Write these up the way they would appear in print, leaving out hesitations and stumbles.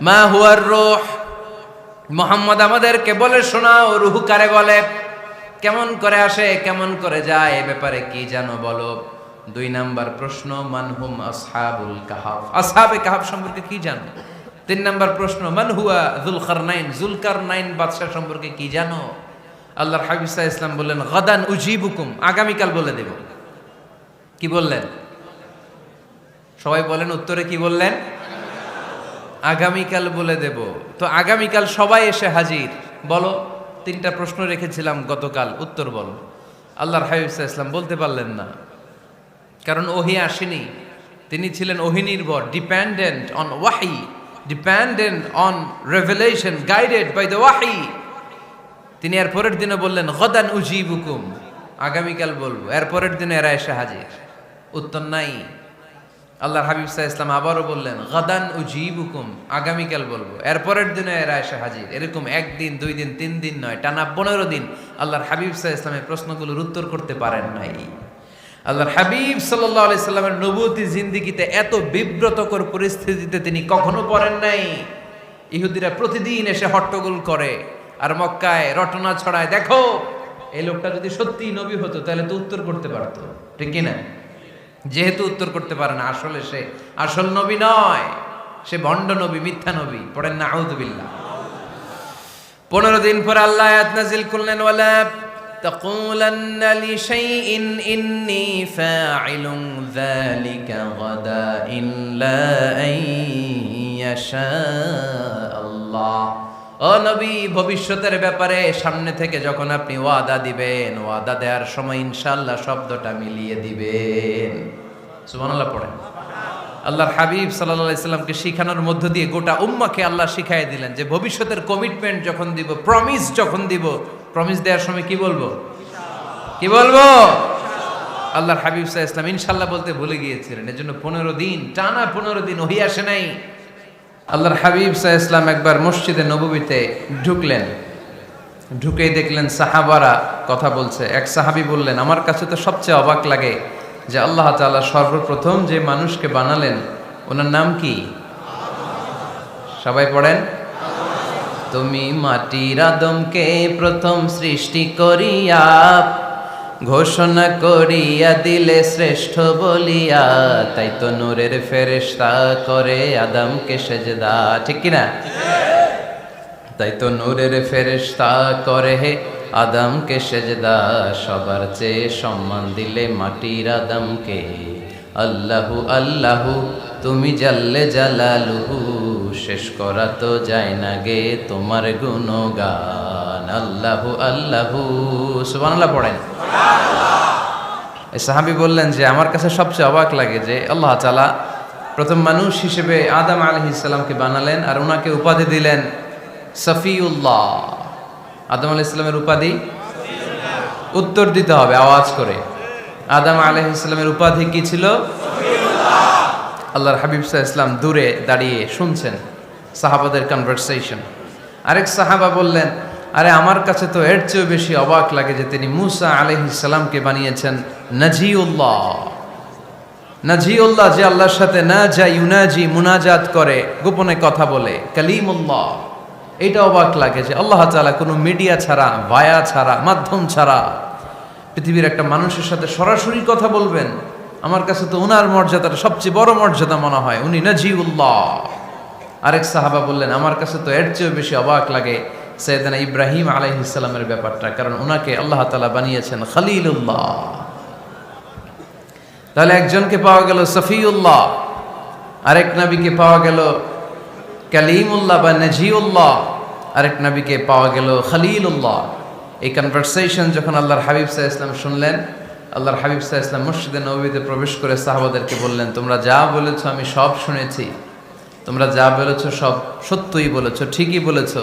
মা হুয়ার রূহ, মুহাম্মদ আমাদেরকে বলে শোনাও রূহ কারে বলে, কেমন করে আসে, কেমন করে যায়, এ ব্যাপারে কি জানো বলো। 2 নাম্বার প্রশ্ন, মানহুম আসহাবুল কাহাফ, আসহাবে কাহাফ সম্পর্কে কি জানো। 3 নাম্বার প্রশ্ন, মান হুয়া যুলকারনাইন, যুলকারনাইন বাদশা সম্পর্কে কি জানো। আল্লাহর হাবিব সাল্লাল্লাহু আলাইহি ওয়াসাল্লাম বললেন গাদান উজিবুকুম, আগামীকাল বলে দেব। কি বললেন? সবাই বলেন উত্তরে কি বললেন? আগামীকাল বলে দেব। তো আগামীকাল সবাই এসে হাজির। বলো, 3টা প্রশ্ন রেখেছিলাম গতকাল, উত্তর বলো। আল্লাহর হাবিব সাল্লাল্লাহু আলাইহি ওয়াসাল্লাম বলতে পারলেন না, কারণ ওহী আসেনি। তিনি ছিলেন ওহী নির্ভর, ডিপেন্ডেন্ট অন ওয়াহি, dependent on revelation, guided by the ওয়াহি। তিনি এর পরের দিনে বললেন গাদান উজিবুকুম, আগামীকাল বলবো। এর পরের দিনে এরা এসে হাজির, উত্তর নাই। আল্লাহর হাবিব সাল্লাল্লাহু আলাইহি ওয়াসাল্লাম আবারও বললেন গাদান উজিবুকুম, আগামীকাল বলবো। এর পরের দিনে এরা এসে হাজির। এরকম 1 দিন 2 দিন 3 দিন নয়, টানা 15 দিন আল্লাহর হাবিব সাল্লাল্লাহু আলাইহি ওয়াসাল্লামের প্রশ্নগুলোর উত্তর করতে পারেন নাই। আল্লাহর হাবিব সাল্লাল্লাহু আলাইহি সাল্লামের নবুয়তি জিন্দেগিতে এত বিব্রতকর পরিস্থিতিতে তিনি কখনো পড়েন নাই। ইহুদিরা প্রতিদিন এসে হট্টগোল করে আর মক্কায় রটনা ছড়ায়, দেখো এই লোকটা যদি সত্যিই নবী হতো তাহলে তো উত্তর করতে পারতো, ঠিক কি না? যেহেতু উত্তর করতে পারে না, আসলে সে আসল নবী নয়, সে ভণ্ড নবী, মিথ্যা নবী। পড়েন না আউযুবিল্লাহ। 15 দিন পর আল্লাহ আয়াত নাযিল করলেন, ওয়ালা তাকুলান্না লিশাইইন ইন্নী ফাইলুন যালিকা গাদা ইল্লা আইয়াশা আল্লাহ। ও নবী, ভবিষ্যতের ব্যাপারে সামনে থেকে যখন আপনি ওয়াদা দিবেন, ওয়াদা দেওয়ার সময় ইনশাআল্লাহ শব্দটা মিলিয়ে দিবেন। সুবহানাল্লাহ পড়েন। আল্লাহর হাবিব সাল্লাল্লাহু আলাইহি সাল্লামকে শিখানোর মধ্য দিয়ে গোটা উম্মাহকে আল্লাহ শিখাইয়ে দিলেন যে ভবিষ্যতের কমিটমেন্ট যখন দিব, প্রমিস যখন দিব, প্রমিস দেওয়ার সময় কি বলবো? কি বলবো? আল্লাহর হাবিব সাল্লাল্লাহু আলাইহি সাল্লাম ইনশাআল্লাহ বলতে ভুলে গিয়েছিলেন। এজন্য 15 দিন, টানা 15 দিন ওহী আসে নাই। আল্লাহর হাবিব সাল্লাল্লাহু আলাইহি সাল্লাম একবার মসজিদে নববীতে ঢুকলেন, ঢুকেই দেখলেন সাহাবারা কথা বলছে। এক সাহাবী বললেন, আমার কাছে তো সবচেয়ে অবাক লাগে যে আল্লাহ তাআলা সর্বপ্রথম যে মানুষকে বানালেন ওনার নাম কি? সবাই পড়েন। তুমি মাটির আদমকে প্রথম সৃষ্টি করিয়া ঘোষণা করিয়া দিলে শ্রেষ্ঠ বলিয়া, তাই তো নূরের ফেরেশতা করে আদমকে সেজদা, ঠিক কিনা? তাই তো নূরের ফেরেশতা করে হে আদমকে সেজদা, সবার চেয়ে সম্মান দিলে মাটির আদমকে। আল্লাহু আল্লাহু তুমি জাল্লে জালালুহু, শেষ করা তো যায় না গে তোমার গুণগান। আল্লাহু আল্লাহু, সুবহানাল্লাহ পড়েন। এই সাহাবী বললেন যে আমার কাছে সবচেয়ে অবাক লাগে যে আল্লাহ তাআলা প্রথম মানুষ হিসেবে আদম আলাইহিস সালামকে বানালেন আর ওনাকে উপাধি দিলেন সফিউল্লাহ। আদম আলাইহিস সালামের উপাধি উত্তর দিতে হবে আওয়াজ করে। আদম আলাইহিস সালামের উপাধি কি ছিল? সফিউল্লাহ। আল্লাহর হাবিব সাল্লাল্লাহু আলাইহি ওয়াসাল্লাম দূরে দাঁড়িয়ে শুনছেন সাহাবাদের কনভারসেশন। আরেক সাহাবা বললেন, আরে আমার কাছে তো এর চেয়েও বেশি অবাক লাগে যে তিনি মূসা আলাইহিস সালামকে বানিয়েছেন নাজিউল্লাহ। নাজিউল্লাহ, যে আল্লাহর সাথে না যা ইউনাজি, মুনাজাত করে, গোপনে কথা বলে, কালিমুল্লাহ। এইটা অবাক লাগে যে আল্লাহ তাআলা কোনো মিডিয়া ছাড়া, ভায়া ছাড়া, মাধ্যম ছাড়া পৃথিবীর একটা মানুষের সাথে সরাসরি কথা বলবেন। আমার কাছে তো উনার মর্যাদাটা সবচেয়ে বড় মর্যাদা মনে হয়, উনি নাজিউল্লাহ। আরেক সাহাবা বললেন, আমার কাছে তো এর চেয়েও বেশি অবাক লাগে সাইয়েদনা ইব্রাহিম আলাইহিস সালামের ব্যাপারটা, কারণ ওনাকে আল্লাহ তাআলা বানিয়েছেন খলিলুল্লাহ। তাহলে একজনকে পাওয়া গেল সফিউল্লাহ, আরেক নবীকে পাওয়া গেল কালিমুল্লাহ বা নাজিউল্লাহ, আরেক নবীকে পাওয়া গেল খলিলুল্লাহ। এই কনভারসেশন যখন আল্লাহর হাবিব সাল্লাল্লাহু আলাইহি ওয়াসাল্লাম শুনলেন, আল্লাহর হাবিব সাল্লাল্লাহু আলাইহি ওয়াসাল্লাম মসজিদে নববীতে প্রবেশ করে সাহাবাদেরকে বললেন, তোমরা যা বলেছো আমি সব শুনেছি, তোমরা যা বলেছো সব সত্যই বলেছো, ঠিকই বলেছো।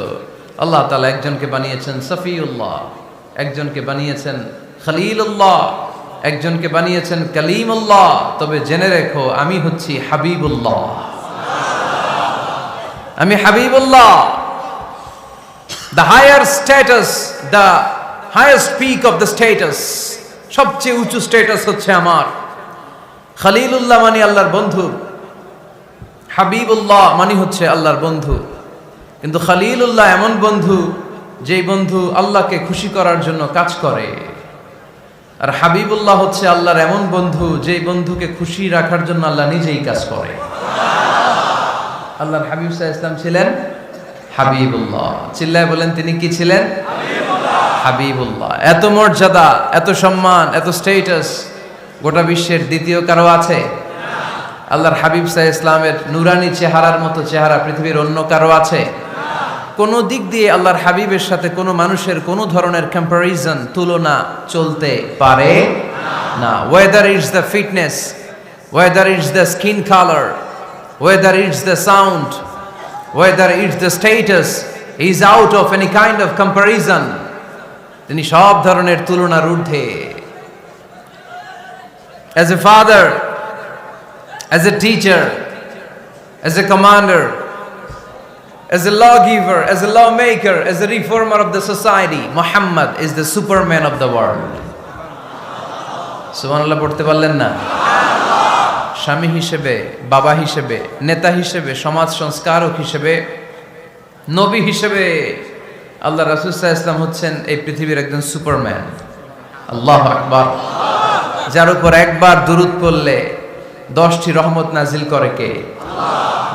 আল্লাহ তাআলা একজনকে বানিয়েছেন সফিউল্লাহ, একজনকে বানিয়েছেন খলিলুল্লাহ, একজনকে বানিয়েছেন কালিমুল্লাহ। তবে জেনে রেখো আমি হচ্ছি হাবিবুল্লাহ, আমি হাবিবুল্লাহ। The higher status, the highest peak of the status, সবচেয়ে উঁচু স্ট্যাটাস হচ্ছে আমার। খলিলুল্লাহ মানে আল্লাহর বন্ধু, হাবিবুল্লাহ মানে হচ্ছে আল্লাহর বন্ধু, কিন্তু খলিলুল্লাহ এমন বন্ধু যেই বন্ধু আল্লাহকে খুশি করার জন্য কাজ করে। আর হাবিবুল্লাহ হচ্ছে আল্লাহর এমন বন্ধু যেই বন্ধুকে খুশি রাখার জন্য আল্লাহ নিজেই কাজ করে। আল্লাহর হাবিব সাল্লাল্লাহু আলাইহি ওয়াসাল্লাম ছিলেন হাবিবুল্লাহ। চিল্লায় বলেন তিনি কি ছিলেন? হাবিবুল্লাহ। এত মর্যাদা, এত সম্মান, এত স্ট্যাটাস গোটা বিশ্বের দ্বিতীয় কারো আছে? আল্লাহর হাবিব সাল্লাল্লাহু আলাইহি ওয়াসাল্লামের নুরানি চেহারার মতো চেহারা পৃথিবীর অন্য কারো আছে? কোনো দিক দিয়ে আল্লাহর হাবিবের সাথে কোনো মানুষের কোনো ধরনের কম্প্যারিজন, তুলনা চলতে পারে না। Whether it's the fitness, whether it's the skin colour, whether it's the sound, whether it's the status, is out of any kind of comparison. তিনি সব ধরনের তুলনার ঊর্ধ্বে। As a father, as a teacher, as a commander, as a lawgiver, as a lawmaker, as a reformer of the society, Muhammad is the superman of the world. সুবহানাল্লাহ পড়তে পারলেন না? স্বামী হিসেবে, বাবা হিসেবে, নেতা হিসেবে, সমাজ সংস্কারক হিসেবে, নবী হিসেবে আল্লাহ রাসূল সাল্লাল্লাহু আলাইহি ওয়াসাল্লাম হচ্ছেন এই পৃথিবীর একজন সুপারম্যান। আল্লাহু আকবার। যার উপর একবার দুরূদ পড়লে 10টি রহমত নাজিল করে কে?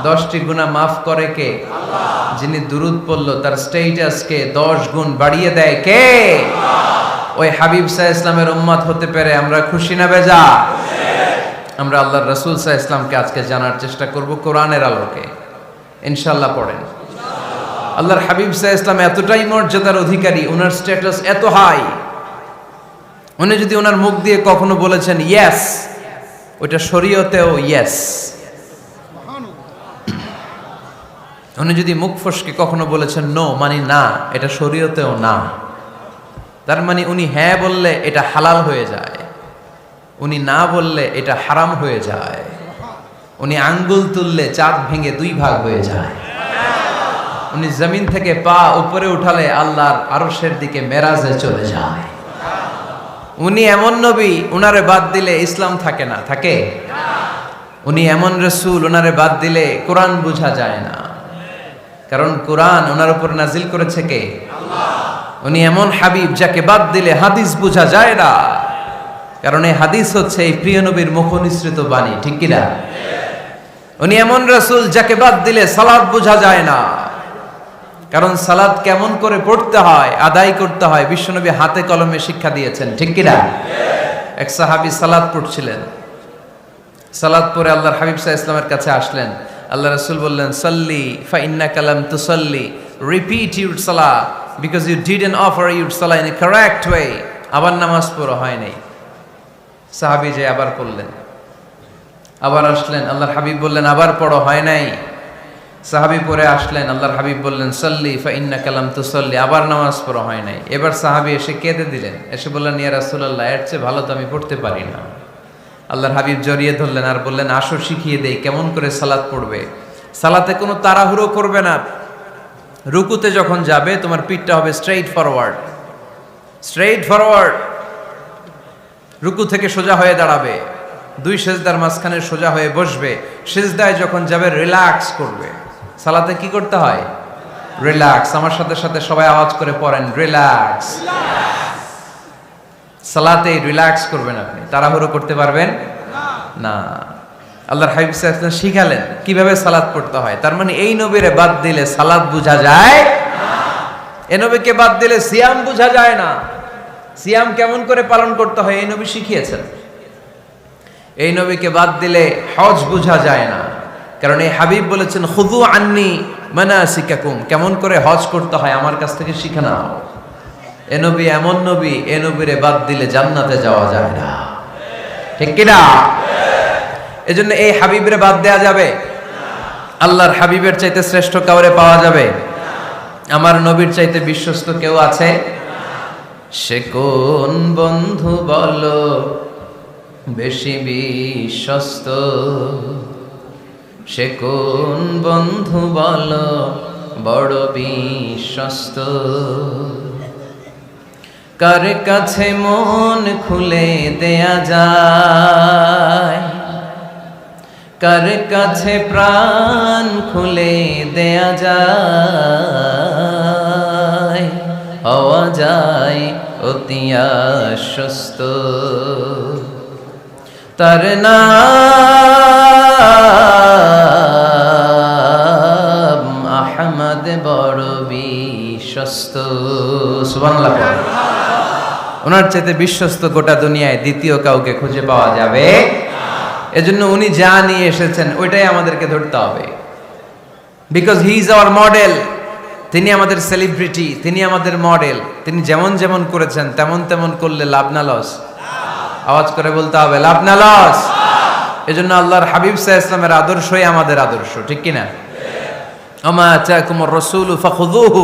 10টি গুনাহ মাফ করে কে? যিনি দুরূদ পড়ল তার স্ট্যাটাসকে 10 গুণ বাড়িয়ে দেয় কে? ওই হাবিব সাল্লাল্লাহু আলাইহি ওয়াসাল্লামের উম্মত হতে পেরে আমরা খুশি না বেজা? আমরা আল্লাহর রাসূল সাল্লাল্লাহু আলাইহি ওয়াসাল্লামকে আজকে জানার চেষ্টা করব কোরআনের আলোকে। ইনশাআল্লাহ পড়েন। আল্লাহর হাবিব সাল্লাল্লাহু আলাইহি ওয়াসাল্লাম এতটাই মর্যাদার অধিকারী, ওনার স্ট্যাটাস এত হাই, উনি যদি ওনার মুখ দিয়ে কখনো বলেছেন ইয়েস, ওইটা শরীয়তেও ইয়েস। উনি যদি মুখ ফসকে কখনো বলেছেন নো, মানে না, এটা শরীয়তেও না। তার মানে উনি হ্যাঁ বললে এটা হালাল হয়ে যায়, উনি না বললে এটা হারাম হয়ে যায়। উনি আঙ্গুল তুললে চাঁদ ভেঙে 2 ভাগ হয়ে যায়। উনি জমিন থেকে পা উপরে উঠালে আল্লাহর আরশের দিকে মেরাজে চলে যায়। উনি এমন নবী, উনারে বাদ দিলে ইসলাম থাকে না, থাকে? উনি এমন রাসূল, উনারে বাদ দিলে কোরআন বোঝা যায় না, কারণ কোরআন ওনার উপর নাজিল করেছে কে? আল্লাহ। উনি এমন হাবিব যাকে বাদ দিলে হাদিস বোঝা যায় না, কারণ এই হাদিস হচ্ছে এই প্রিয় নবীর মুখনিসৃত বাণী, ঠিক কি না? উনি এমন রাসূল যাকে বাদ দিলে সালাত বোঝা যায় না, কারণ সালাত কেমন করে পড়তে হয়, আদায় করতে হয় বিশ্বনবী হাতে কলমে শিক্ষা দিয়েছেন, ঠিক কি না? এক সাহাবী সালাত পড়ছিলেন, সালাত পড়ে আল্লাহর হাবিব সাল্লাল্লাহু আলাইহি ওয়াসাল্লামের কাছে আসলেন। আল্লাহ রাসূল বললেন, সাল্লি ফা ইন্নাকা লাম তুসাল্লি, repeat your salah because you didn't offer your salah in a correct way. আবার নামাজ পড়া হয় নাই। সাহাবী যে আবার পড়লেন, আবার আসলেন, আল্লাহর হাবিব বললেন আবার পড়ো, হয় নাই। সাহাবী পরে আসলেন, আল্লাহর হাবিব বললেন সাল্লি ফা ইন্নাকা লাম তুসাল্লি, আবার নামাজ পড়া হয় নাই। এবার সাহাবী এসে কেঁদে দিলেন, এসে বললেন ইয়া রাসূলুল্লাহ, এর চেয়ে ভালো তো আমি পড়তে পারি না। আল্লাহর হাবিব জড়িয়ে ধরলেন আর বললেন আসো শিখিয়ে দেই কেমন করে সালাত পড়বে। সালাতে কোনো তাড়াহুড়ো করবে না। রুকুতে যখন যাবে তোমার পিঠটা হবে স্ট্রেইট ফরওয়ার্ড, স্ট্রেইট ফরওয়ার্ড। রুকু থেকে সোজা হয়ে দাঁড়াবে, 2 সেজদার মাঝখানে সোজা হয়ে বসবে। সেজদায় যখন যাবে রিল্যাক্স করবে। সালাতে কি করতে হয়? রিল্যাক্স। আমার সাথে সাথে সবাই আওয়াজ করে পড়েন রিল্যাক্স। সালাতে রিল্যাক্স করবেন আপনি, তাড়াহুড়ো করতে পারবেন না। আল্লাহর হাবিব সাল্লাল্লাহু আলাইহি ওয়াসাল্লাম শিখালেন কিভাবে সালাত পড়তে হয়। তার মানে এই নবীরে বাদ দিলে সালাত বোঝা যায় না, এই নবীকে বাদ দিলে সিয়াম বোঝা যায় না। সিয়াম কেমন করে পালন করতে হয় এই নবী শিখিয়েছেন। এই নবীকে বাদ দিলে হজ বোঝা যায় না, কারণ এই হাবিব বলেছেন খুযু আন্নী মানাসিকাকুম, কেমন করে হজ করতে হয় আমার কাছ থেকে শিখে নাও। এ নবী এমন নবী, এ নবীরে বাদ দিলে জান্নাতে যাওয়া যায় না, ঠিক কি না? এজন্য এই হাবিবরে বাদ দেয়া যাবে? আল্লাহর হাবিবের চাইতে শ্রেষ্ঠ কাউরে পাওয়া যাবে? আমার নবীর চাইতে বিশ্বস্ত কেউ আছে? সে কোন বন্ধু বলো বেশি বিশ্বস্ত, সে কোন বন্ধু বলো বড় বিশ্বস্ত, কার কাছে মন খুলে দেয়া যায়, কার কাছে প্রাণ খুলে দেয়া যায়, হওয়া যায় অতি আশ্বস্ত। তার নাম আহমদ বড় বিশ্বস্ত। সুবহানাল্লাহ। ওনার চাইতে বিশ্বস্ত গোটা দুনিয়ায় দ্বিতীয় কাউকে খুঁজে পাওয়া যাবে। এজন্য উনি যা নিয়ে এসেছেন ওইটাই আমাদেরকে ধরতে হবে, because he is our model. তিনি আমাদের সেলিব্রিটি, তিনি আমাদের মডেল। তিনি যেমন যেমন করেছেন তেমন তেমন করলে লাভ না লস? আওয়াজ করে বলতে হবে লাভ না লস? এজন্য আল্লাহর হাবিব সাল্লাল্লাহু আলাইহি ওয়াসাল্লামের আদর্শই আমাদের আদর্শ, ঠিক কি না? ওমা আতাকুমুর রাসূলু ফাখুযুহু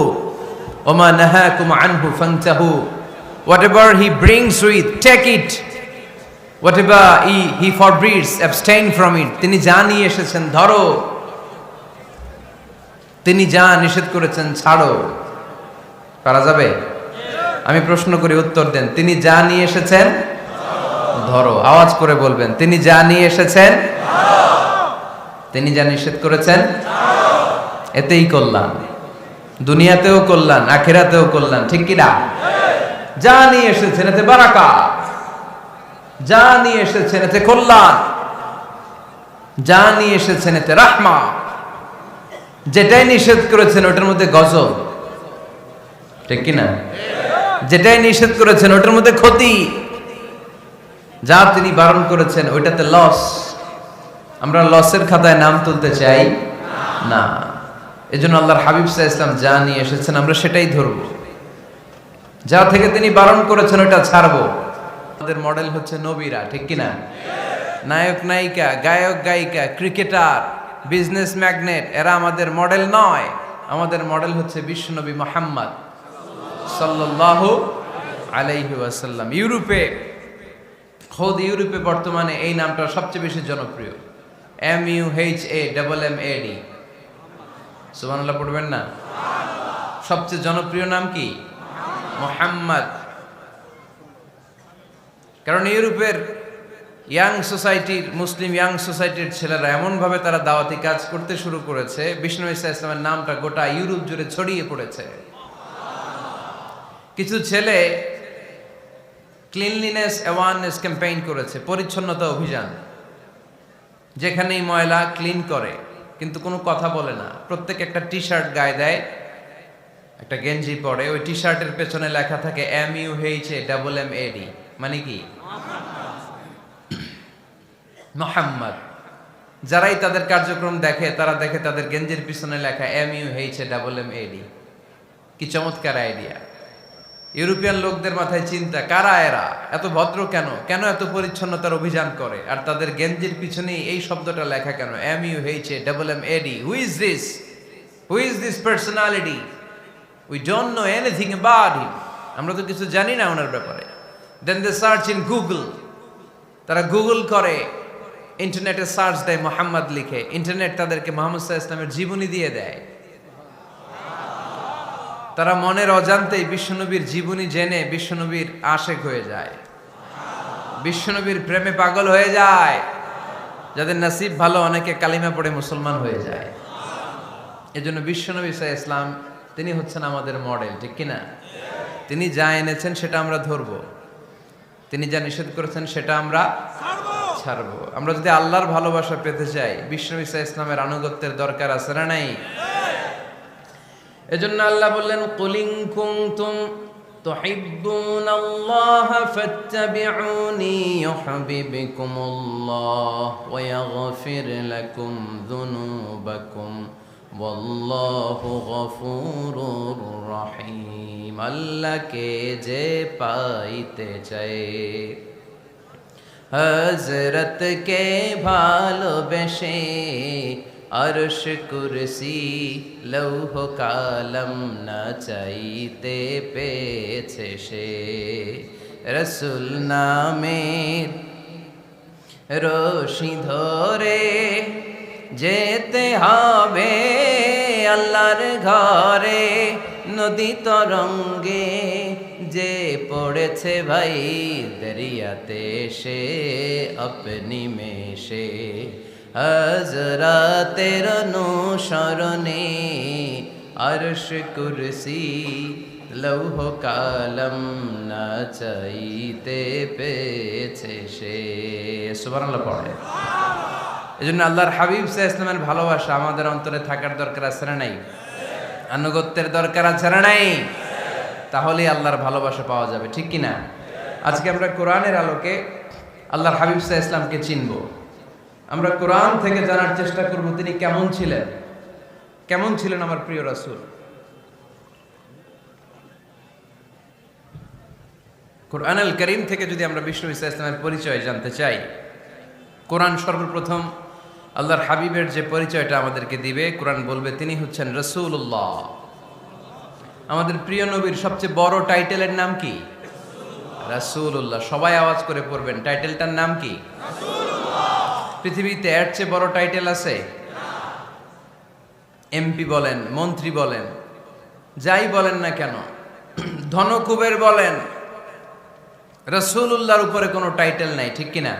ওমা নাহাকুম আনহু ফান্তাহু। Whatever he brings with, take it. Whatever he forbids, abstain from it. তিনি যা নিয়ে এসেছেন ধরো, তিনি যা নিষেধ করেছেন ছাড়ো। পারা যাবে? আমি প্রশ্ন করি, উত্তর দেন। তিনি যা নিয়ে এসেছেন ধরো। আওয়াজ করে বলবেন, তিনি যা নিয়ে এসেছেন ধরো, তিনি যা নিষেধ করেছেন ছাড়ো। এতেই কল্যাণ, দুনিয়াতেও কল্যাণ, আখিরাতেও কল্যাণ, ঠিক কি না? যা নিয়ে এসেছেন এতে বারাকা, যা নিয়ে এসেছেন এতে কল্যাণ, যা নিয়ে এসেছেন এতে রাহমা। যেটাই নিষেধ করেছেন ওটার মধ্যে গজব, ঠিক কি না? যেটাই নিষেধ করেছেন ওটার মধ্যে ক্ষতি, যা তিনি বারণ করেছেন ওইটাতে লস। আমরা লসের খাতায় নাম তুলতে চাই না। এজন্য আল্লাহর হাবিব সাল্লাল্লাহু আলাইহি ওয়াসাল্লাম যা নিয়ে এসেছেন আমরা সেটাই ধরবো, যা থেকে তিনি বারণ করেছেন ওটা ছাড়বো। আমাদের মডেল হচ্ছে নবীরা, ঠিক কিনা? নায়ক নায়িকা, গায়ক গায়িকা, ক্রিকেটার, বিজনেস ম্যাগনেট, এরা আমাদের মডেল নয়। আমাদের মডেল হচ্ছে বিশ্বনবী মুহাম্মদ সাল্লাল্লাহু আলাইহি ওয়াসাল্লাম। ইউরোপে, খোদ ইউরোপে বর্তমানে এই নামটা সবচেয়ে বেশি জনপ্রিয়, MUHAMMAD। সুবহানাল্লাহ পড়বেন না? সবচেয়ে জনপ্রিয় নাম কি? মুহাম্মদ। কারণ ইউরোপের ইয়াং সোসাইটির, মুসলিম ইয়াং সোসাইটির ছেলেরা এমনভাবে তারা দাওয়াতি কাজ করতে শুরু করেছে, বিষ্ণু ঈসা ইসলামের নামটা গোটা ইউরোপ জুড়ে ছড়িয়ে পড়েছে। কিছু ছেলে ক্লিনলিনেস অ্যাওয়ারনেস ক্যাম্পেইন করেছে, পরিচ্ছন্নতা অভিযান। যেখানেই ময়লা ক্লিন করে, কিন্তু কোনো কথা বলে না। প্রত্যেক একটা টি শার্ট গায়ে দেয়, একটা গেঞ্জি পরে, ওই টি শার্টের পেছনে লেখা থাকে MUHAMMAD, মানে কি? মুহাম্মদ। যারাই তাদের কার্যক্রম দেখে তারা দেখে তাদের গেঞ্জির পিছনে লেখা MUHAMMAD। কি চমৎকার আইডিয়া! ইউরোপিয়ান লোকদের মাথায় চিন্তা, কারা এরা, এত ভদ্র কেন, কেন এত পরিচ্ছন্নতার অভিযান করে, আর তাদের গেঞ্জির পিছনেই এই শব্দটা লেখা কেন, MUHAMMAD। Who is this personality? We don't know anything about him. আমরা তো কিছু জানি না ওনার ব্যাপারে। Then they search in Google. তারা গুগল করে, ইন্টারনেটে সার্চ দেয়, মুহাম্মদ লিখে। ইন্টারনেট তাদেরকে মুহাম্মদ সাল্লাল্লাহু আলাইহি ওয়াসাল্লামের জীবনী দিয়ে দেয়। তারা মনের অজান্তেই বিশ্বনবীর জীবনী জেনে বিশ্বনবীর আশেক হয়ে যায়, বিশ্বনবীর প্রেমে পাগল হয়ে যায়। যাদের নসিব ভালো, অনেকে কালিমা পড়ে মুসলমান হয়ে যায়। এজন্য বিশ্বনবী সাল্লাল্লাহু আলাইহি ওয়াসাল্লাম তিনি হচ্ছেন আমাদের মডেল, ঠিক কিনা? তিনি যা এনেছেন সেটা আমরা ধরবো, তিনি যা নিষেধ করেছেন সেটা আমরা ছাড়বো। আমরা যদি আল্লাহর ভালোবাসা পেতে চাই, বিশ্বনবী সাল্লাল্লাহু আলাইহি ওয়াসাল্লামের আনুগত্যের দরকার আছে না নাই? এজন্য আল্লাহ বললেন, কুল ইন কুনতুম তুহিব্বুনাল্লাহা ফাত্তাবিউনি ইউহিব্বুকুমুল্লাহ ওয়া ইয়াগফির লাকুম যুনুবাকুম ওয়াল্লাহু গফুরুর রহিম। আল্লাহকে যে পাইতে চায়, হযরতকে ভালোবেসে আরশ কুরসি লৌহ কালম না চাইতে পেয়েছে সে। রসুল নামের রশি ধরে যেতে হবে আল্লাহর ঘরে। নদী তরঙ্গে যে পড়েছে ভাই দরিয়াতে, সে আপনি মেশে হযরতের অনুসরণে আরশ কুরসি লৌহ কালম না চাইতে পেয়েছে সে। সুবহানাল্লাহ পড়ে। এজন্য আল্লাহর হাবিব সাল্লাল্লাহু আলাইহি ওয়াসাল্লামের ভালোবাসা আমাদের অন্তরে থাকার দরকার আছে না নাই? আনুগত্যের দরকার আছে না নাই? তাহলে আল্লাহর ভালোবাসা পাওয়া যাবে, ঠিক কি না? আজকে আমরা কোরআনের আলোকে আল্লাহর হাবিব সাল্লাল্লাহু আলাইহি ওয়াসাল্লামকে চিনব। আমরা কোরআন থেকে জানার চেষ্টা করব তিনি কেমন ছিলেন। কেমন ছিলেন আমার প্রিয় রাসূল? কোরআনুল কারীম থেকে যদি আমরা বিষ্ণু ঈসা ইসলামের পরিচয় জানতে চাই, কোরআন সর্বপ্রথম আল্লাহর হাবিবের যে পরিচয়টা আমাদেরকে দিবে, কোরআন বলবে তিনি হচ্ছেন রাসূলুল্লাহ। আমাদের প্রিয় নবীর সবচেয়ে বড় টাইটেলের নাম কি? রাসূলুল্লাহ। সবাই আওয়াজ করে পড়বেন, টাইটেলটার নাম কি? রাসূলুল্লাহ। পৃথিবীতে এর চেয়ে বড় টাইটেল আছে? এমপি বলেন, মন্ত্রী বলেন, যাই বলেন না কেন, ধনকুবের বলেন, রাসূলুল্লাহর উপরে কোনো টাইটেল নাই, ঠিক কিনা?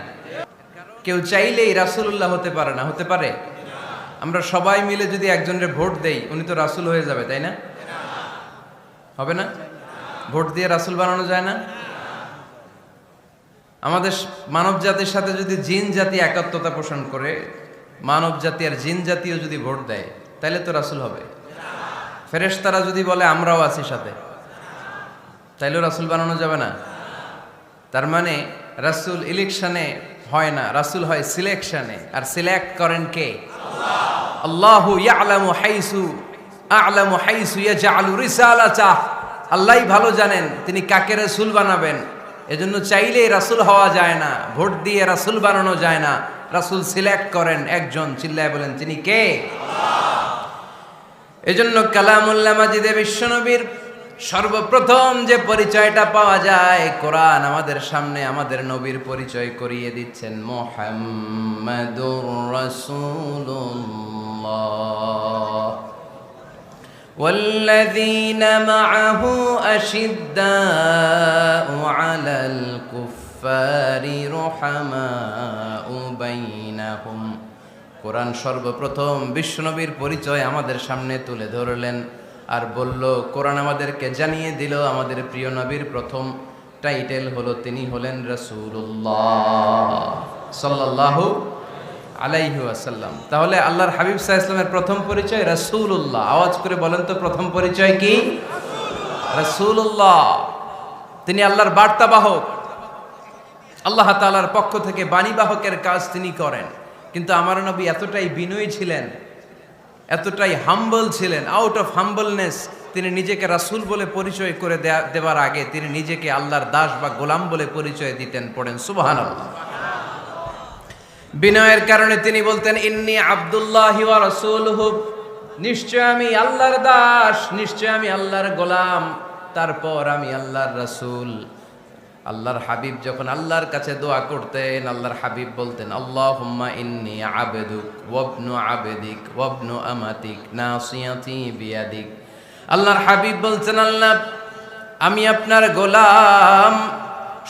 কেউ চাইলেই রাসূলুল্লাহ হতে পারে না, হতে পারে? আমরা সবাই মিলে যদি একজনের ভোট দেই, উনি তো রাসূল হয়ে যাবে, তাই না? হবে না? ভোট দিয়ে রাসূল বানানো যায় না? আমাদের মানব জাতির সাথে যদি জিন জাতি একাত্মতা পোষণ করে, মানব জাতি আর জিন জাতিও যদি ভোট দেয়, তাহলে তো রাসূল হবে। ফেরেশতারা যদি বলে আমরাও আছি সাথে, তাইলেও রাসূল বানানো যাবে না। তার মানে রাসূল ইলেকশনে হয় না, রাসূল হয় সিলেকশনে। আর সিলেক্ট করেন কে? আল্লাহ। আল্লাহু ইয়ালামু হাইসু ইয়াজআলু রিসালাতাহ। আল্লাহই ভালো জানেন তিনি কাকে রাসূল বানাবেন। এজন্য চাইলেই রাসূল হওয়া যায় না, ভোট দিয়ে রাসূল বানানো যায় না। রাসূল সিলেক্ট করেন একজন, চিল্লায় বলেন তিনি কে? আল্লাহ। এজন্য কালামুল্লাহ মাজিদে বিশ্বনবীর সর্বপ্রথম যে পরিচয়টা পাওয়া যায়, কোরআন আমাদের সামনে আমাদের নবীর পরিচয় করিয়ে দিচ্ছেন, মুহাম্মাদুর রাসূলুল্লাহ ওয়াল্লাযীনা মাআহু আশিদ্দাউ আলাল কুফফারি রুহামাউ বাইনাহুম। কোরআন সর্বপ্রথম বিশ্বনবীর পরিচয় আমাদের সামনে তুলে ধরলেন আর বলল, কোরআন আমাদেরকে জানিয়ে দিল আমাদের প্রিয় নবীর প্রথম টাইটেল হলো তিনি হলেন রাসূলুল্লাহ সাল্লাল্লাহু আলাইহি ওয়াসাল্লাম। তাহলে আল্লাহর হাবিব সাল্লাল্লাহু আলাইহি ওয়াসাল্লামের প্রথম পরিচয় রাসূলুল্লাহ। আওয়াজ করে বলেন তো প্রথম পরিচয় কি? রাসূলুল্লাহ। তিনি আল্লাহর বার্তাবাহক, আল্লাহ তাআলার পক্ষ থেকে বাণীবাহকের কাজ তিনি করেন। কিন্তু আমার নবী এতটাই বিনয়ী ছিলেন, এতটাই হাম্বল ছিলেন, আউট অফ হাম্বলনেস তিনি নিজেকে রাসূল বলে পরিচয় করে দেওয়ার আগে তিনি নিজেকে আল্লাহর দাস বা গোলাম বলে পরিচয় দিতেন। পড়েন সুবহানাল্লাহ। বিনয়ের কারণে তিনি বলতেন, ইন্নী আব্দুল্লাহি ওয়া রাসূলুহু, নিশ্চয় আমি আল্লাহর দাস, নিশ্চয় আমি আল্লাহর গোলাম, তারপর আমি আল্লাহর রাসূল। আল্লাহর হাবিব যখন আল্লাহর কাছে দোয়া করতেন, আল্লাহর হাবিব বলতেন, আল্লাহুম্মা ইন্নী আবদুক ওয়াবনু আবদিক ওয়াবনু আমাতিক নাসিয়াতি বিয়াদিক। আল্লাহর হাবিব বলছেন, আল্লাহ আমি আপনার গোলাম,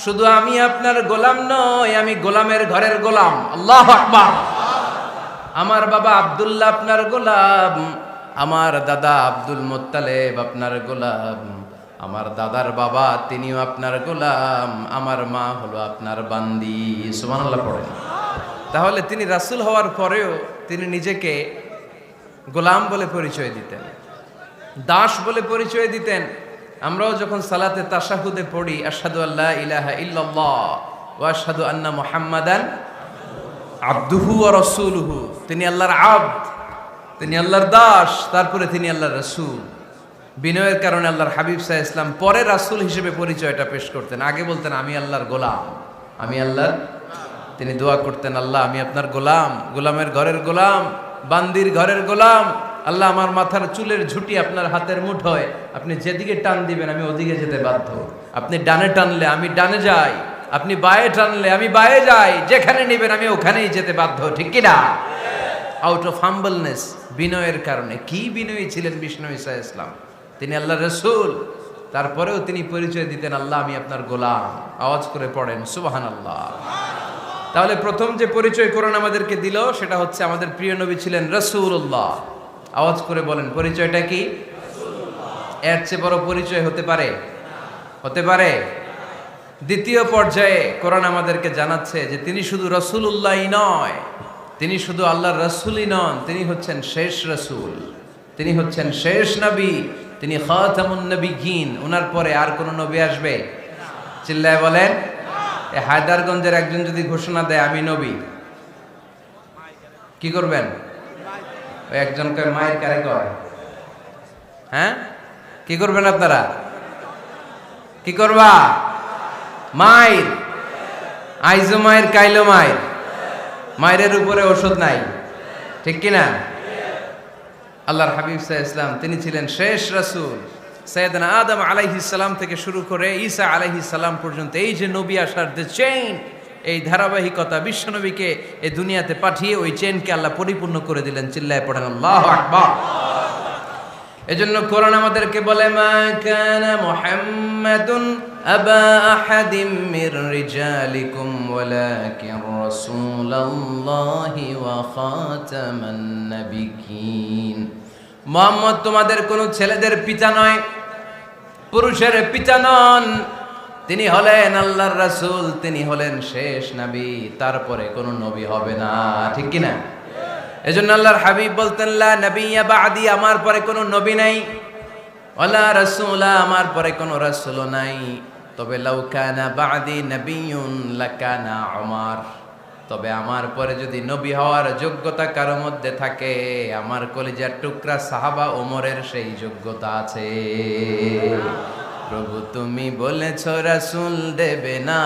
শুধু আমি আপনার গোলাম নয়, আমি গোলামের ঘরের গোলাম। আল্লাহু আকবার। আমার বাবা আব্দুল্লাহ আপনার গোলাম, আমার দাদা আব্দুল মুত্তালিব আপনার গোলাম, আমার দাদার বাবা তিনিও আপনার গোলাম, আমার মা হলো আপনার বান্দি। সুবহানাল্লাহ পড়েন। তাহলে তিনি রাসূল হওয়ার পরেও তিনি নিজেকে গোলাম বলে পরিচয় দিতেন, দাস বলে পরিচয় দিতেন। আমরাও যখন সালাতে তাশাহুদে পড়ি, আশহাদু আল্লা ইলাহা ইল্লাল্লাহ ওয়া আশহাদু আন্না মুহাম্মাদান আবদুহু ওয়া রাসূলুহু, তিনি আল্লাহর আবদ, তিনি আল্লাহর দাস, তারপরে তিনি আল্লাহর রাসূল। বিনয়ের কারণে আল্লাহর হাবিব সাল্লাল্লাহু আলাইহি ওয়াসাল্লাম পরে রাসূল হিসেবে পরিচয়টা পেশ করতেন। আগে বলতেন আমি আল্লাহর গোলাম, আমি আল্লাহর। তিনি দোয়া করতেন, আল্লাহ আমি আপনার গোলাম, গোলামের ঘরের গোলাম, বান্দির ঘরের গোলাম। আল্লাহ আমার মাথার চুলের ঝুঁটি আপনার হাতের মুঠোয়, আপনি যেদিকে টান দিবেন আমি ওদিকে যেতে বাধ্য। আপনি ডানে টানলে আমি ডানে যাই, আপনি বায়ে টানলে আমি বায়ে যাই, যেখানে নেবেন আমি ওখানেই যেতে বাধ্য, ঠিক কিনা? আউট অফ হাম্বলনেস, বিনয়ের কারণে। কি বিনয়ী ছিলেন বিষ্ণু ঈসা ইসলাম। তিনি আল্লাহর রাসূল, তারপরেও তিনি পরিচয় দিতেন, আল্লাহ আমি আপনার গোলাম। আওয়াজ করে পড়েন সুবহানাল্লাহ। তাহলে প্রথম যে পরিচয় কোরআন আমাদেরকে দিল সেটা হচ্ছে আমাদের প্রিয় নবী ছিলেন রাসূলুল্লাহ। আওয়াজ করে বলেন পরিচয়টা কি? এর চেয়ে বড় পরিচয় হতে পারে? হতে পারে? দ্বিতীয় পর্যায়ে কোরআন আমাদেরকে জানাচ্ছে যে তিনি শুধু রাসূলুল্লাহই নয়, তিনি শুধু আল্লাহর রাসূলই নন, তিনি হচ্ছেন শেষ রাসূল, তিনি হচ্ছেন শেষ নবী, তিনি খাতামুন নবিয়্যিন। ওনার পরে আর কোন নবী আসবে? চিল্লায় বলেন। এই হায়দারগঞ্জের একজন যদি ঘোষণা দেয় আমি নবী, কি করবেন? ওই একজন কয় মায়ের কারে কয়, হ্যাঁ কি করবেন আপনারা? কি করবা? মায়ের আইজো মায়ের কাইলো মায়ের, মায়ের উপরে ওষুধ নাই, ঠিক কিনা? আল্লাহর হাবিব সাল্লাল্লাহু আলাইহি ওয়াসাল্লাম তিনি ছিলেন শেষ রাসূল। সাইয়েদনা আদম আলাইহিস সালাম থেকে শুরু করে ঈসা আলাইহিস সালাম পর্যন্ত এই যে নবী আসার যে চেইন, এই ধারাবাহিকতা, বিশ্বনবীকে এই দুনিয়াতে পাঠিয়ে ওই চেইনকে আল্লাহ পরিপূর্ণ করে দিলেন। চিল্লায় পড়েন আল্লাহু আকবার। এজন্য কোরআন আমাদেরকে বলে মা কানা মুহাম্মাদুন আবা আহাদিম মির রিজালিকুম ওয়ালাকিন রাসূলুল্লাহি ওয়া খাতামান নাবিয়্যিন। মুহাম্মদ তোমাদের কোন ছেলেদের পিতা নয়, পুরুষের পিতা নন, তিনি হলেন আল্লাহর রাসূল, তিনি হলেন শেষ নবী, তারপরে কোন নবী হবে না, ঠিক কি না? এজন্য আল্লাহর হাবিব বলতেন লা নবিয়্যা বা'দি, আমার পরে কোনো নবী নাই, ওয়ালা রাসূলা, আমার পরে কোনো রাসূলও নাই। তবে লাউ কানা বা'দি নবিয়্যুন লাকানা উমর, তবে আমার পরে যদি নবী হওয়ার যোগ্যতা কারো মধ্যে থাকে, আমার কলিজার টুকরা সাহাবা ওমরের সেই যোগ্যতা আছে। প্রভু তুমি বলেছো রাসূল দেবে না,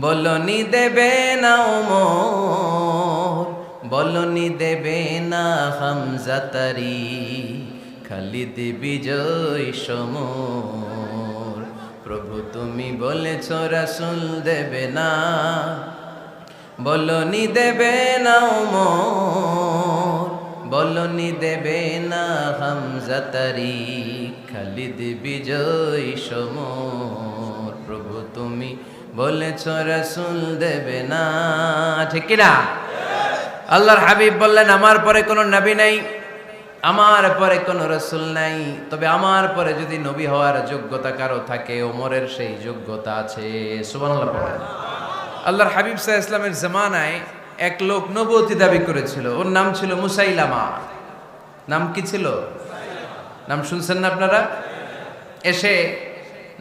বলনি দেবে না ওমর, বলনি দেবে না হামজা তারি, খালিদ বিজয় সমর। প্রভু তুমি বলেছ রাসূল দেবে না, বলনি দেবে না ওমর, বলনি দেবে না হামজা তারি, খালিদ বিজয় সমর। প্রভু তুমি বলেছ রাসূল দেবে না, ঠিক কি না? আল্লাহর হাবিব বললেন আমার পরে কোনো নবী নাই, আমার পরে কোনো রাসূল নাই, তবে আমার পরে যদি নবী হওয়ার যোগ্যতা কারো থাকে, ওমরের সেই যোগ্যতা আছে। সুবহানাল্লাহ পড়েন। আল্লাহর হাবিব সাল্লাল্লাহু আলাইহি ওয়াসাল্লামের জামানায় এক লোক নবুয়তি দাবি করেছিল, ওর নাম ছিল মুসাইলামা। নাম কি ছিল? নাম শুনছেন না আপনারা? এসে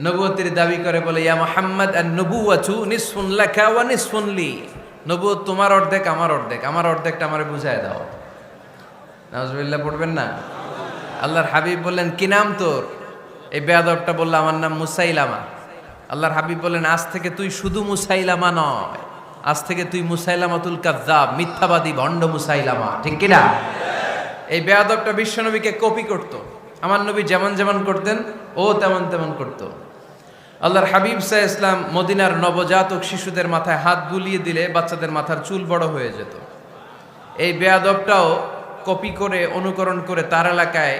নবুয়তির দাবি করে বলে ইয়া মুহাম্মদ আন-নবুওয়াতু নিসফুন লাকা ওয়া নিসফুন লি, নবুয়ত তোমার অর্ধেক আমার অর্ধেক, আমার অর্ধেকটা আমারে বুঝায় দাও। নাউজুবিল্লাহ পড়বেন না? আল্লাহর হাবিব বললেন কি নাম তোর? এই বেয়াদবটা বলল আমার নাম মুসাইলামা। আল্লাহর হাবিব বললেন আজ থেকে তুই শুধু মুসাইলামা নয়, আজ থেকে তুই মুসাইলামাতুল কাযযাব, মিথ্যাবাদী ভণ্ড মুসাইলামা, ঠিক কি না? এই বেয়াদবটা বিশ্বনবীকে কপি করত, আমার নবী যেমন যেমন করতেন ও তেমন তেমন করত। আল্লাহর হাবিব সাল্লাল্লাহু আলাইহি ওয়াসাল্লাম মদিনার নবজাতক শিশুদের মাথায় হাত বুলিয়ে দিলে বাচ্চাদের মাথার চুল বড় হয়ে যেত। এই বেয়াদবটাও কপি করে অনুকরণ করে তার এলাকায়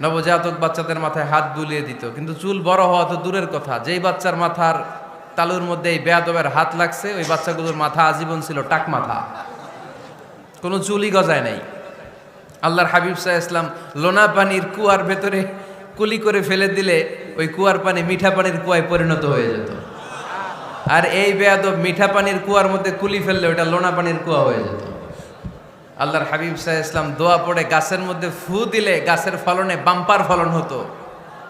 নবজাতক বাচ্চাদের মাথায় হাত বুলিয়ে দিত, কিন্তু চুল বড় হওয়া তো দূরের কথা, যেই বাচ্চার মাথার তালুর মধ্যে এই বেয়াদবের হাত লাগছে ওই বাচ্চাগুলোর মাথা আজীবন ছিল টাক মাথা, কোনো চুলই গজায় নাই। আল্লাহর হাবিব সাল্লাল্লাহু আলাইহি ওয়াসাল্লাম লোনা পানির কুয়ার ভেতরে কুলি করে ফেলে দিলে ওই কুয়ার পানি মিঠা পানির কুয়ায় পরিণত হয়ে যেত। আর এই বেয়াদব মিঠা পানির কুয়ার মধ্যে কুলি ফেললে ওটা লোনা পানির কুয়া হয়ে যেত। আল্লাহর হাবিব সাল্লাল্লাহু আলাইহি ওয়াসাল্লাম দোয়া পড়ে গাছের মধ্যে ফু দিলে গাছের ফলনে বাম্পার ফলন হতো,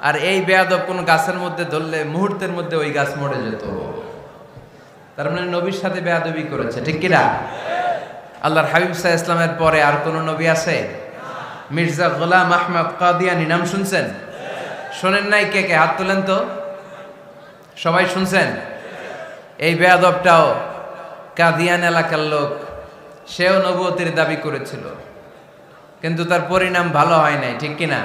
আর এই বেয়াদব কোন গাছের মধ্যে ধরলে মুহূর্তের মধ্যে ওই গাছ মরে যেত। তার মানে নবীর সাথে বেয়াদবি করেছে, ঠিক কিনা? আল্লাহর হাবিব সাল্লাল্লাহু আলাইহি ওয়াসাল্লামের পরে আর কোন নবী আছে? মির্জা গোলাম আহমদ কাদিয়ানী নাম শুনছেন? শোনেন নাই? কে কে হাত তোলেন তো। সবাই শুনছেন? এই বেয়াদবটাও কাদিয়ান এলাকার লোক, সেও নবুয়তির দাবি করেছিল, কিন্তু তার পরিণাম ভালো হয় নাই, ঠিক কিনা?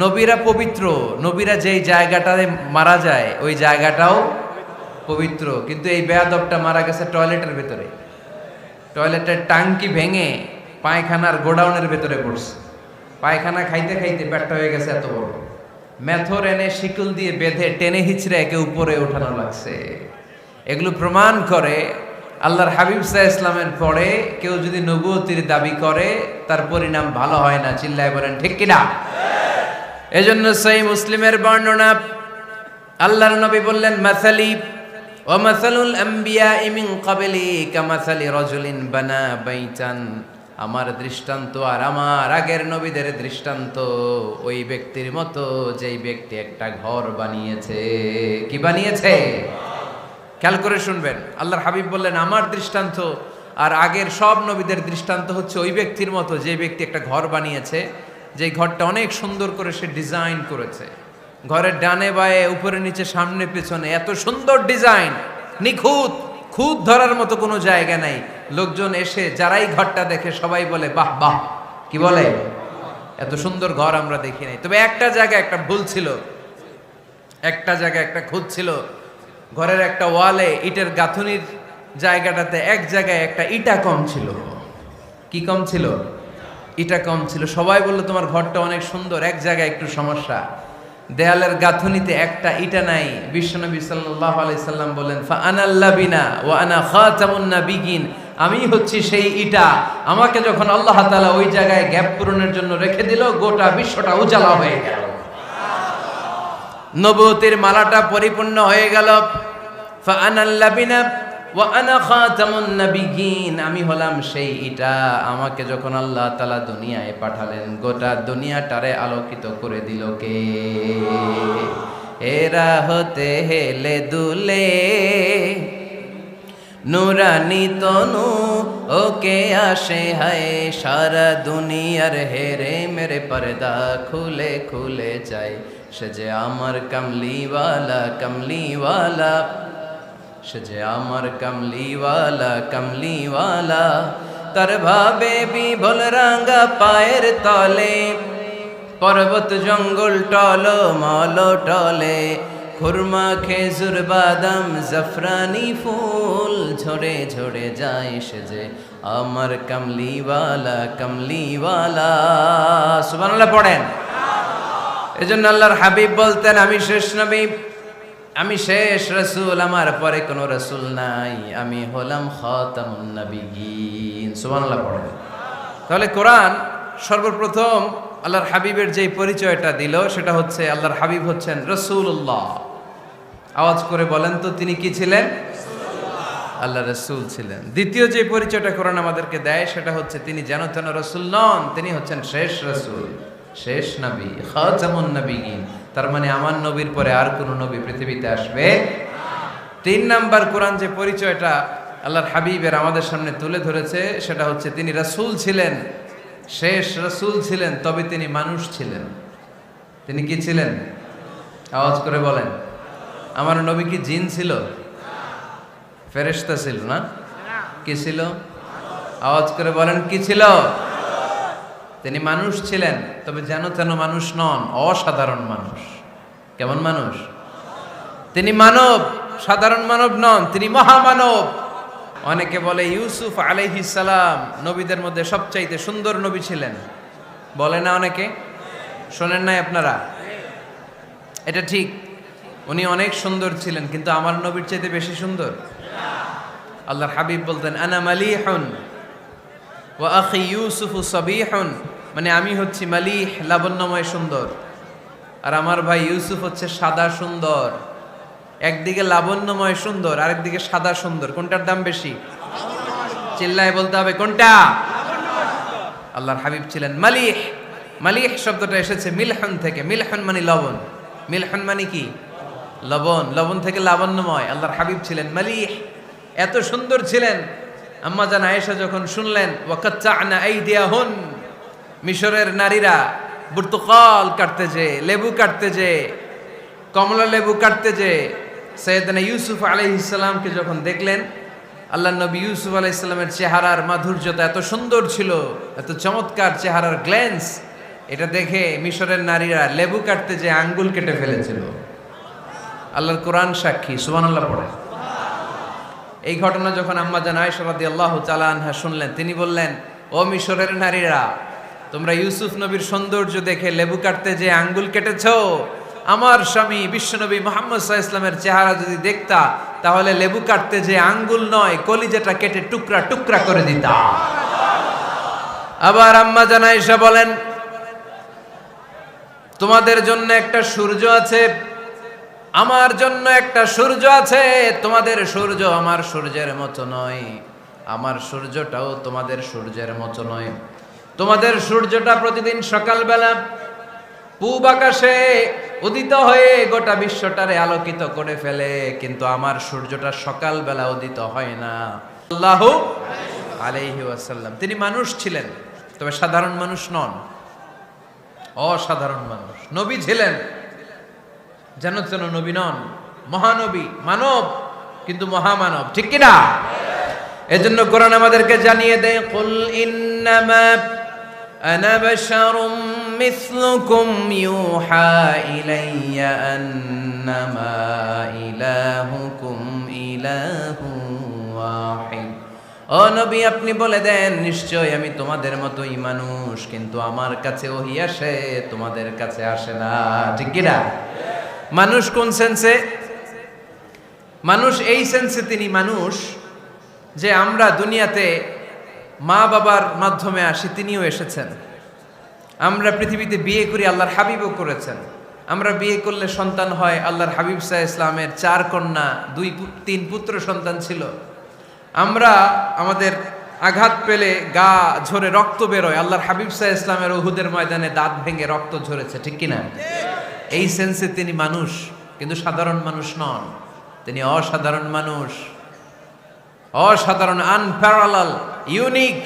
নবীরা পবিত্র, নবীরা যেই জায়গাটায় মারা যায় ওই জায়গাটাও পবিত্র, কিন্তু এই বেয়াদবটা মারা গেছে টয়লেটের ভেতরে, টয়লেটের টাঙ্কি ভেঙে পায়খানার গোডাউনের ভেতরে পড়ছে। পায়খানা খাইতে খাইতে পেটটা হয়ে গেছে এত বড়, মেথর এনে শিকল দিয়ে বেঁধে টেনে হিচড়ে একে উপরে ওঠানো লাগছে। এগুলো প্রমাণ করে আল্লাহর হাবিব সাল্লাল্লাহু আলাইহি ইসলামের পরে কেউ যদি নবুয়তির দাবি করে তার পরিণাম ভালো হয় না। চিল্লায় বলেন ঠিক কিনা? এজন্য সহিহ মুসলিমের বর্ণনা, আল্লাহর নবী বললেন, মাসালি ওয়া মাসালুল আমবিয়াই মিন ক্বাবলি কামাসালি রাজুলিন বানা বাইতান, আমার দৃষ্টান্ত আর আমার আগের নবীদের দৃষ্টান্ত ওই ব্যক্তির মতো যেই ব্যক্তি একটা ঘর বানিয়েছে। কি বানিয়েছে? খেয়াল করে শুনবেন, আল্লাহর হাবিব বললেন আমার দৃষ্টান্ত আর আগের সব নবীদের দৃষ্টান্ত হচ্ছে ওই ব্যক্তির মতো যে ব্যক্তি একটা ঘর বানিয়েছে, যে ঘরটা অনেক সুন্দর করে সে ডিজাইন করেছে। ঘরের ডানে বায়ে উপরে নিচে সামনে পেছনে এত সুন্দর ডিজাইন, নিখুঁত, খুঁত ধরার মতো কোনো জায়গা নাই। লোকজন এসে যারাই ঘরটা দেখে সবাই বলে বাহ বাহ, কি বলে, এত সুন্দর ঘর আমরা দেখি নাই। তবে একটা জায়গায় একটা ভুল ছিল, একটা জায়গায় একটা খুঁত ছিল। ঘরের একটা ওয়ালে ইটের গাঁথুনির জায়গাটাতে এক জায়গায় একটা ইটা কম ছিল। কি কম ছিল? ইটা কম ছিল। সবাই বললো তোমার ঘরটা অনেক সুন্দর, এক জায়গায় একটু সমস্যা, দেয়ালের গাঁথুনিতে একটা ইটা নাই। বিশ্বনবী সাল্লাল্লাহু আলাইহি সাল্লাম বলেন, ফা আনাল লাবিনা ওয়া আনা খাতামুন নাবিয়িন, আমি হচ্ছি সেই ইটা। আমাকে যখন আল্লাহ তাআলা ওই জায়গায় গ্যাপ পূরণের জন্য রেখে দিল, গোটা বিশ্বটা উজালা হয়ে গেল, নবুয়তের মালাটা পরিপূর্ণ হয়ে গেল। ফা আনাল লাবিনা ওয়া আনা খাতামুন নাবিয়িন, আমি হলাম সেই ইটা। আমাকে যখন আল্লাহ তাআলা দুনিয়ায় পাঠালেন, গোটা দুনিয়াটারে আলোকিত করে দিল কে? এরা হতে হেলে দুলে নুরানি তনু ওকে আসে হায়, সারা দুনিয়ার হেরে মেরে পর্দা খুলে খুলে যায়। সে যে আমার কামলিওয়ালা কামলিওয়ালা, সে যে আমার কামলিওয়ালা কামলিওয়ালা, তার ভাবে বিভোল রাঙ্গা পায়ের তলে, পর্বত জঙ্গল টল মল টলে, খুরমা খেজুর বাদাম জাফরানি ফুল ঝরে ঝরে যায়। সে যে আমার কামলিওয়ালা কামলিওয়ালা। সুবহানাল্লাহ পড়েন। এজন্য আল্লাহর হাবিব বলতেন, আমি শেষ নবী, আমি শেষ রাসূল, আমার পরে কোনো রাসূল নাই, আমি হলাম খাতামুন নাবিয়িন। সুবহানাল্লাহ পড়েন। তাহলে কোরআন সর্বপ্রথম আল্লাহর হাবিবের যে পরিচয়টা দিল সেটা হচ্ছে আল্লাহর হাবিব হচ্ছেন রাসূলুল্লাহ। আওয়াজ করে বলেন তো, তিনি কি ছিলেন? আল্লাহ রাসূল ছিলেন। দ্বিতীয় যে পরিচয়টা কোরআন আমাদেরকে দেয় সেটা হচ্ছে তিনি যেন তেন রাসূল নন, তিনি হচ্ছেন শেষ রাসূল, শেষ নবী, খাতামুন নাবিয়িন। তার মানে আমার নবীর পরে আর কোন নবী পৃথিবীতে আসবে না। তিন নাম্বার কোরআন যে পরিচয়টা আল্লাহর হাবিবের আমাদের সামনে তুলে ধরেছে সেটা হচ্ছে তিনি রাসূল ছিলেন, শেষ রাসূল ছিলেন, তবে তিনি মানুষ ছিলেন। তিনি কি ছিলেন? আওয়াজ করে বলেন। আমার নবী কি জিন ছিল? ফেরেশতা ছিল না? কি ছিল? আওয়াজ করে বলেন, কি ছিল? তিনি মানুষ ছিলেন, তবে যেন তেন মানুষ নন, অসাধারণ মানুষ। কেমন মানুষ? তিনি মানব, সাধারণ মানব নন, তিনি মহামানব। অনেকে বলে ইউসুফ আলাইহিস সালাম নবীদের মধ্যে সবচাইতে সুন্দর নবী ছিলেন, বলে না অনেকে? শোনেন নাই আপনারা? এটা ঠিক, উনি অনেক সুন্দর ছিলেন, কিন্তু আমার নবীর চাইতে বেশি সুন্দর। আল্লাহর হাবিব বলতেন, আনা মালিহুন ওয়া আখি ইউসুফু সাবিহুন, মানে আমি হচ্ছি মালিহ, লাবণ্যময় সুন্দর, আর আমার ভাই ইউসুফ হচ্ছে সাদা সুন্দর। একদিকে লাবণ্যময় সুন্দর, আরেকদিকে সাদা সুন্দর, কোনটার দাম বেশি? চিল্লায় বলতে হবে কোনটা? আল্লাহর হাবিব ছিলেন মালিহ। মালিহ শব্দটা এসেছে মিলহন থেকে। মিলহন মানে লবণ, মিলহন মানে কি? লবণ। লবণ থেকে লাবণ্যময়। আল্লাহর হাবিব ছিলেন মালিহ, এত সুন্দর ছিলেন। আম্মা জান আয়েশা যখন শুনলেন ওয়াকাত্তা'না আইদিয়াহুন, মিশরের নারীরা বুর্তুকাল কাটতে যে, লেবু কাটতে যে, কমলা লেবু কাটতে যে সাইয়েদনা ইউসুফ আলাইহিস সালামকে যখন দেখলেন, আল্লাহর নবী ইউসুফ আলাইহিস সালামের চেহারার মাধুর্যতা এত সুন্দর ছিল, এত চমৎকার চেহারার গ্ল্যান্স, এটা দেখে মিশরের নারীরা লেবু কাটতে যে আঙ্গুল কেটে ফেলেছিল। আল্লাহর কোরআন সাক্ষী। সুবহানাল্লাহ পড়ে। এই ঘটনা যখন আম্মা জান আয়েশা রাদিয়াল্লাহু তাআলা আনহা শুনলেন, তিনি বললেন, ও মিশরের নারীরা, তোমরা ইউসুফ নবীর সৌন্দর্য দেখে লেবু কাটতে যে আঙ্গুল কেটেছো, আমার স্বামী বিশ্বনবী মুহাম্মদ সাল্লাল্লাহু আলাইহি ওয়াসাল্লামের চেহারা যদি দেখতা তাহলে লেবু কাটতে যে আঙ্গুল নয় কলিজাটা কেটে টুকরা টুকরা করে দিতাম। আবার আম্মা জান আয়েশা বলেন, তোমাদের জন্য একটা সূর্য আছে, আমার জন্য একটা সূর্য আছে। তোমাদের সূর্য আমার সূর্যের মতো নয়, আমার সূর্যটাও তোমাদের সূর্যের মতো নয়। তোমাদের সূর্যটা প্রতিদিন সকালবেলা পূব আকাশে উদিত হয়ে গোটা বিশ্বটারে আলোকিত করে ফেলে, কিন্তু আমার সূর্যটা সকালবেলা উদিত হয় না। আল্লাহু আলাইহি ওয়াসাল্লাম তিনি মানুষ ছিলেন, তবে সাধারণ মানুষ নন, অসাধারণ মানুষ। নবী ছিলেন, যেন যেন নবী নন, মহানবী, মানব কিন্তু মহামানব, ঠিক কিনা? এজন্য কোরআন আমাদেরকে জানিয়ে দেয়, কুল ইন্নামা আনা বাশারুম মিসলুকুম ইউহা ইলাইয়া আন্নামা ইলাহুকুম ইলাহু ওয়াহিদ। ও নবী, আপনি বলে দেন, নিশ্চয় আমি তোমাদের মতোই মানুষ, কিন্তু আমার কাছে ওহী আসে, তোমাদের কাছে আসে না, ঠিক কিনা? মানুষ কোন সেন্সে? মানুষ এই সেন্সে তিনি মানুষ যে আমরা দুনিয়াতে মা বাবার মাধ্যমে আসি, তিনিও এসেছেন। আমরা পৃথিবীতে বিয়ে করি, আল্লাহর হাবিবও করেছেন। আমরা বিয়ে করলে সন্তান হয়, আল্লাহর হাবিব সাল্লাল্লাহু আলাইহি ইসলামের 4 কন্যা 3 পুত্র সন্তান ছিল। আমরা আমাদের আঘাত পেলে গা ঝরে রক্ত বেরোয়, আল্লাহর হাবিব সাল্লাল্লাহু আলাইহি ইসলামের উহুদের ময়দানে দাঁত ভেঙে রক্ত ঝরেছে, ঠিক কিনা? এই সেন্সে তিনি মানুষ, কিন্তু সাধারণ মানুষ নন, তিনি অসাধারণ মানুষ, অসাধারণ, আনপ্যারালাল, ইউনিক,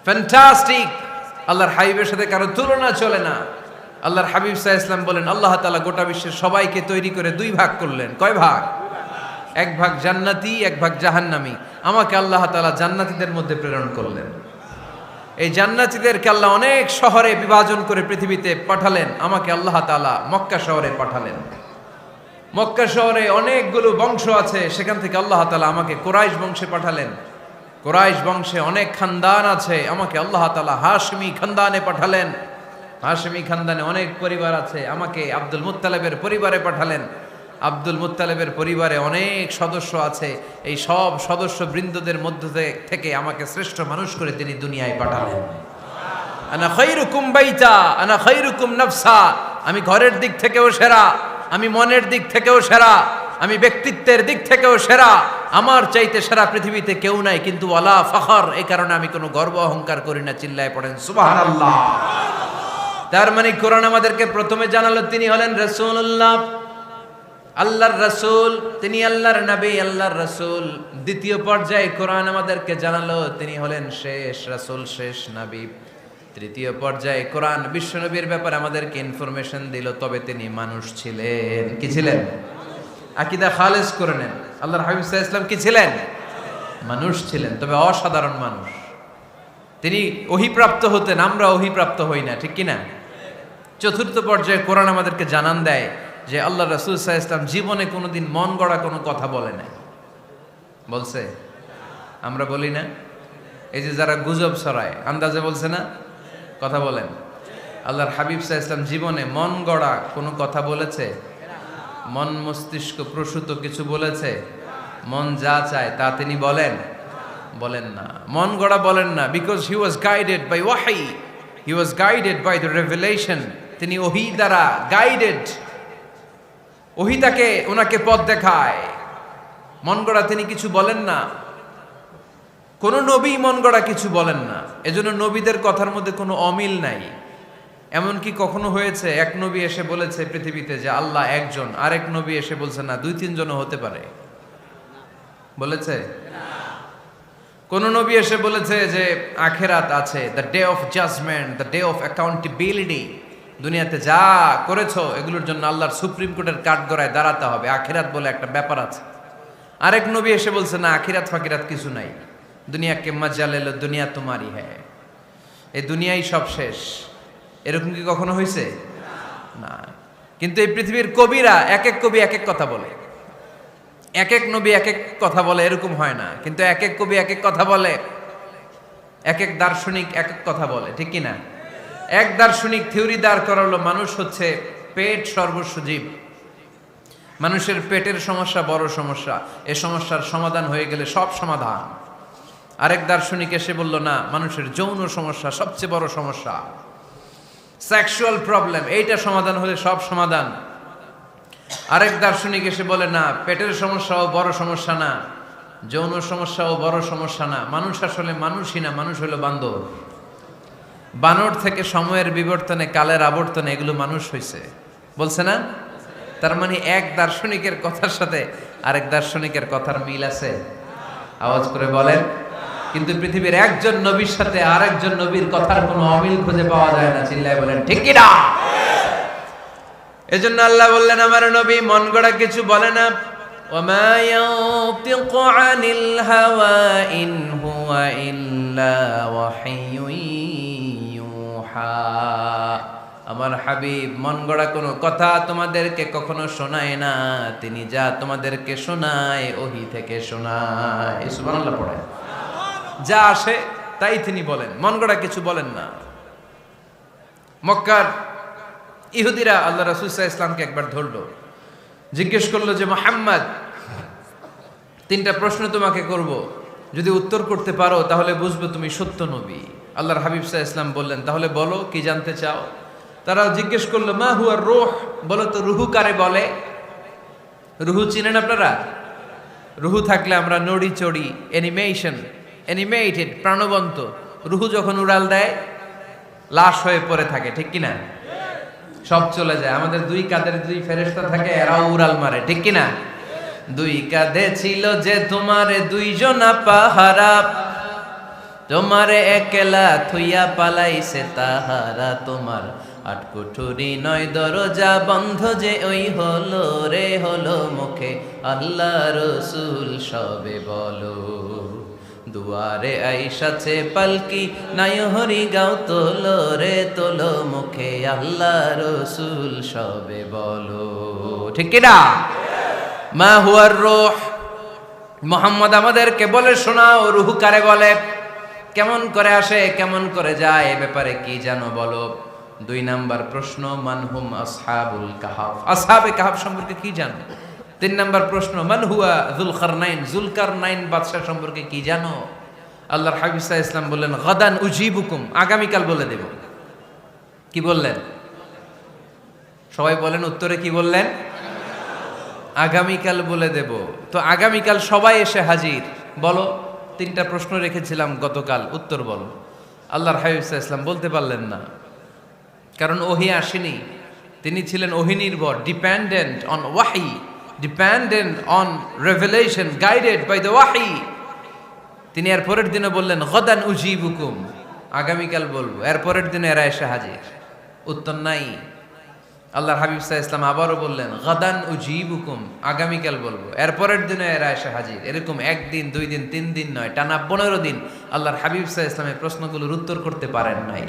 ফ্যান্টাস্টিক। আল্লাহর হাবিবের সাথে কারো তুলনা চলে না। আল্লাহর হাবিব সাল্লাল্লাহু আলাইহি ওয়াসাল্লাম বলেন, আল্লাহ তাআলা গোটা বিশ্বের সবাইকে তৈরি করে 2 ভাগ করলেন। কয় ভাগ? 1 ভাগ জান্নাতি, 1 ভাগ জাহান্নামী। আমাকে আল্লাহ তাআলা জান্নাতীদের মধ্যে প্রেরণ করলেন। এই জান্নাতীদেরকে আল্লাহ অনেক শহরে বিভাজন করে পৃথিবীতে পাঠালেন, আমাকে আল্লাহ তাআলা মক্কা শহরে পাঠালেন। মক্কা শহরে অনেকগুলো বংশ আছে, সেখান থেকে আল্লাহ তাআলা আমাকে কুরাইশ বংশে পাঠালেন। কুরাইশ বংশে অনেক খানদান আছে, আমাকে আল্লাহ তাআলা হাশমি খানদানে পাঠালেন। হাশমি খানদানে অনেক পরিবার আছে, আমাকে আব্দুল মুত্তালিবের পরিবারে পাঠালেন। আব্দুল মুত্তালিবের পরিবারে অনেক সদস্য আছে, এই সব সদস্য বৃন্দদের মধ্য থেকে আমাকে শ্রেষ্ঠ মানুষ করে তিনি দুনিয়ায় পাঠালেন। আনা খায়রুকুম বাইতা আনা খায়রুকুম নাফসা, আমি ঘরের দিক থেকেও সেরা, আমি মনের দিক থেকেও সেরা, আমি ব্যক্তিত্বের দিক থেকেও সেরা, আমার চাইতে সেরা পৃথিবীতে কেউ নাই, কিন্তু ওয়ালা ফখর, এই কারণে আমি কোনো গর্ব অহংকার করি না। চিল্লায় পড়েন সুবহানাল্লাহ। তার মানে কোরআন আমাদেরকে প্রথমে জানালো তিনি হলেন রাসূলুল্লাহ, আল্লাহর রাসূল, তিনি আল্লাহর নবী, আল্লাহর রাসূল। দ্বিতীয় পর্যায়ে কোরআন আমাদেরকে জানালো তিনি হলেন শেষ রাসূল, শেষ নবী। তৃতীয় পর্যায়ে কোরআন বিশ্বনবীর ব্যাপারে আমাদেরকে ইনফরমেশন দিল, তবে তিনি মানুষ ছিলেন। কি ছিলেন? আকীদা খালেস করে নেন, আল্লাহর হাবিব সাল্লাল্লাহু আলাইহি ওয়াসাল্লাম কি ছিলেন? মানুষ ছিলেন, তবে অসাধারণ মানুষ। তিনি ওহীপ্রাপ্ত হতেন, আমরা ওহীপ্রাপ্ত হই না, ঠিক কিনা? চতুর্থ পর্যায়ে কোরআন আমাদেরকে জানান দেয় যে আল্লাহ রাসূল সাল্লাল্লাহু আলাইহি ওয়াসাল্লাম জীবনে কোনোদিন মন গড়া কোনো কথা বলে নাই। বলছে? আমরা বলি না? এই যে যারা গুজব ছড়ায়, আন্দাজে বলছে না, কথা বলেন। আল্লাহর হাবিব সাল্লাল্লাহু আলাইহি ওয়াসাল্লাম জীবনে মন গড়া কোনো কথা বলেছে? মন মস্তিষ্ক প্রসূত কিছু বলেছে? মন যা চায় তা তিনি বলেন? বলেন না, মন গড়া বলেন না। Because he was guided by wahi, he was guided by the revelation. তিনি ওহী দ্বারা গাইডেড, ওহী তাকে ওনাকে পথ দেখায়। মন গড়া তিনি কিছু বলেন না, কোন নবী মন গড়া কিছু বলেন না। এজন্য নবীদের কথার মধ্যে কোনো অমিল নাই। এমনকি কখনো হয়েছে এক নবী এসে বলেছে পৃথিবীতে যে আল্লাহ একজন, আরেক নবী এসে বলছে না 2-3 জনও হতে পারে? বলেছে? কোন নবী এসে বলেছে যে আখিরাত আছে, the day of judgement, the day of accountability, দুনিয়াতে যা করেছো এগুলোর জন্য আল্লাহর সুপ্রিম কোর্টের কাঠগড়ায় দাঁড়াতে হবে, আখিরাত বলে একটা ব্যাপার আছে। আরেক নবী এসে বলছে না, আখিরাত ফাকিরাত কিছু নাই, দুনিয়াকে মজা লেলো, দুনিয়া তোমারই হ্যায়, এই দুনিয়াই সব শেষ। এরকম কি কখনো হয়েছে? না। কিন্তু এই পৃথিবীর কবিরা, এক এক কবি এক এক কথা বলে, এক এক নবী এক এক কথা বলে, এরকম হয় না। কিন্তু এক এক কবি এক এক কথা বলে, এক এক দার্শনিক এক এক কথা বলে, ঠিক কিনা? এক দার্শনিক থিওরি দাঁড় করালো মানুষ হচ্ছে পেট সর্বস্ব জীব, মানুষের পেটের সমস্যা বড় সমস্যা, এ সমস্যার সমাধান হয়ে গেলে সব সমাধান। আরেক দার্শনিক এসে বলল না, মানুষের যৌন সমস্যা সবচেয়ে বড় সমস্যা, সেক্সুয়াল প্রবলেম, এইটা সমাধান হলে সব সমাধান। আরেক দার্শনিক এসে বলে না, পেটের সমস্যাও বড় সমস্যা না, যৌন সমস্যাও বড় সমস্যা না, মানুষ আসলে মানুষই না, মানুষ হলো বান্দর। বানর থেকে সময়ের বিবর্তনে, কালের আবর্তনে এগুলো মানুষ হয়েছে, বলছে না? তার মানে এক দার্শনিকের কথার সাথে আরেক দার্শনিকের কথার মিল আছে? আওয়াজ করে বলেন। কিন্তু পৃথিবীর একজন নবীর সাথে আরেকজন নবীর কথার কোনো অমিল খুঁজে পাওয়া যায় না। চিল্লায় বলেন ঠিক কি না? এজন্য আল্লাহ বললেন, আমার নবী মন গড়া কিছু বলে না। ওয়ামা ইয়ানতিকু আনিল হাওয়া ইন হুয়া ইল্লা ওয়াহিয়ুন ইউহা। আমার হাবিব মন গড়া কোনো কথা তোমাদেরকে কখনো শোনায় না, তিনি যা তোমাদেরকে শোনায় ওহী থেকে শোনায়। সুবহানাল্লাহ পড়ে। যা আসে তাই তিনি বলেন, মন গড়া কিছু বলেন না। মক্কার ইহুদিরা আল্লাহ রাসূল সাল্লাল্লাহু আলাইহি ওয়াসাল্লামকে একবার ধরলো, জিজ্ঞেস করলো যে মুহাম্মদ, তিনটা প্রশ্ন তোমাকে করব, যদি উত্তর করতে পারো তাহলে বুঝবো তুমি সত্য নবী। আল্লাহর হাবিব সাল্লাল্লাহু আলাইহি ওয়াসাল্লাম বললেন, তাহলে বলো কি জানতে চাও? তারা জিজ্ঞেস করলো, মা হুয়া রূহ, বলো তো রুহু কারে বলে? রুহু চিনেন আপনারা? রুহু থাকলে আমরা নড়ি চড়ি, অ্যানিমেটেড, প্রাণবন্ত। রুহু যখন উড়াল দেয় লাশ হয়ে পড়ে থাকে, ঠিক কিনা? সব চলে যায়। আমাদের দুই কাঁধের দুই ফেরেশতা থাকে, এরাও উড়াল মারে, ঠিক কিনা? দুই কাঁধে ছিল যে তোমারে দুইজনা পাহারা, তোমারে একলা থুইয়া পালাইছে তাহারা। তোমার আট কুঠুরি নয় দরজা বন্ধ যে ওই হলো রে হলো মুখে আল্লাহ রসুল সবে বলো। দুয়ারে আইসাছে পালকি নাই হরি গাও তোলো রে তোলো মুখে আল্লাহ রসুল সবে বলো, ঠিক কিনা? মা হুয়ার রূহ, মুহাম্মদ আমাদেরকে বলে শোনাও রুহু কারে বলে, কেমন করে আসে, কেমন করে যায়, এ ব্যাপারে কি জানো বলো। দুই নাম্বার প্রশ্ন, মানহুম আসহাবুল কাহাফ, আসহাবে কাহাফ সম্পর্কে কি জানো? তিন নাম্বার প্রশ্ন, মান হুয়া যুলকারনাইন, যুলকারনাইন বাদশা সম্পর্কে কি জানো? আল্লাহর হাবিব সাল্লাল্লাহু আলাইহি ওয়াসাল্লাম বললেন, গাদান উজিবুকুম, আগামীকাল বলে দেব। কি বললেন? সবাই বলেন উত্তরে কি বললেন? আগামীকাল বলে দেব। তো আগামীকাল সবাই এসে হাজির। বলো, তিনটা প্রশ্ন রেখেছিলাম গতকাল, উত্তর বলো। আল্লাহর হাবিব সাল্লাল্লাহু আলাইহি ওয়াসাল্লাম বলতে পারলেন না, কারণ ওহী আসেনি। তিনি ছিলেন ওহী নির্ভর, ডিপেন্ডেন্ট অন ওয়াহি, dependent on revelation, guided by the ওয়াহি। তিনি এর পরের দিনে বললেন, গাদান উজিবুকুম, আগামীকাল বলবো। এর পরের দিনে এরা এসে হাজির, উত্তর নাই। আল্লাহর হাবিব সাল্লাল্লাহু আলাইহি ওয়াসাল্লাম আবারও বললেন, গাদান উজিবুকুম, আগামীকাল বলবো। এর পরের দিনে এরা এসে হাজির। এরকম একদিন, দুই দিন, 3 দিন নয়, টানা 15 দিন আল্লাহর হাবিব সাল্লাল্লাহু আলাইহি ওয়াসাল্লামের প্রশ্নগুলোর উত্তর করতে পারেন নাই।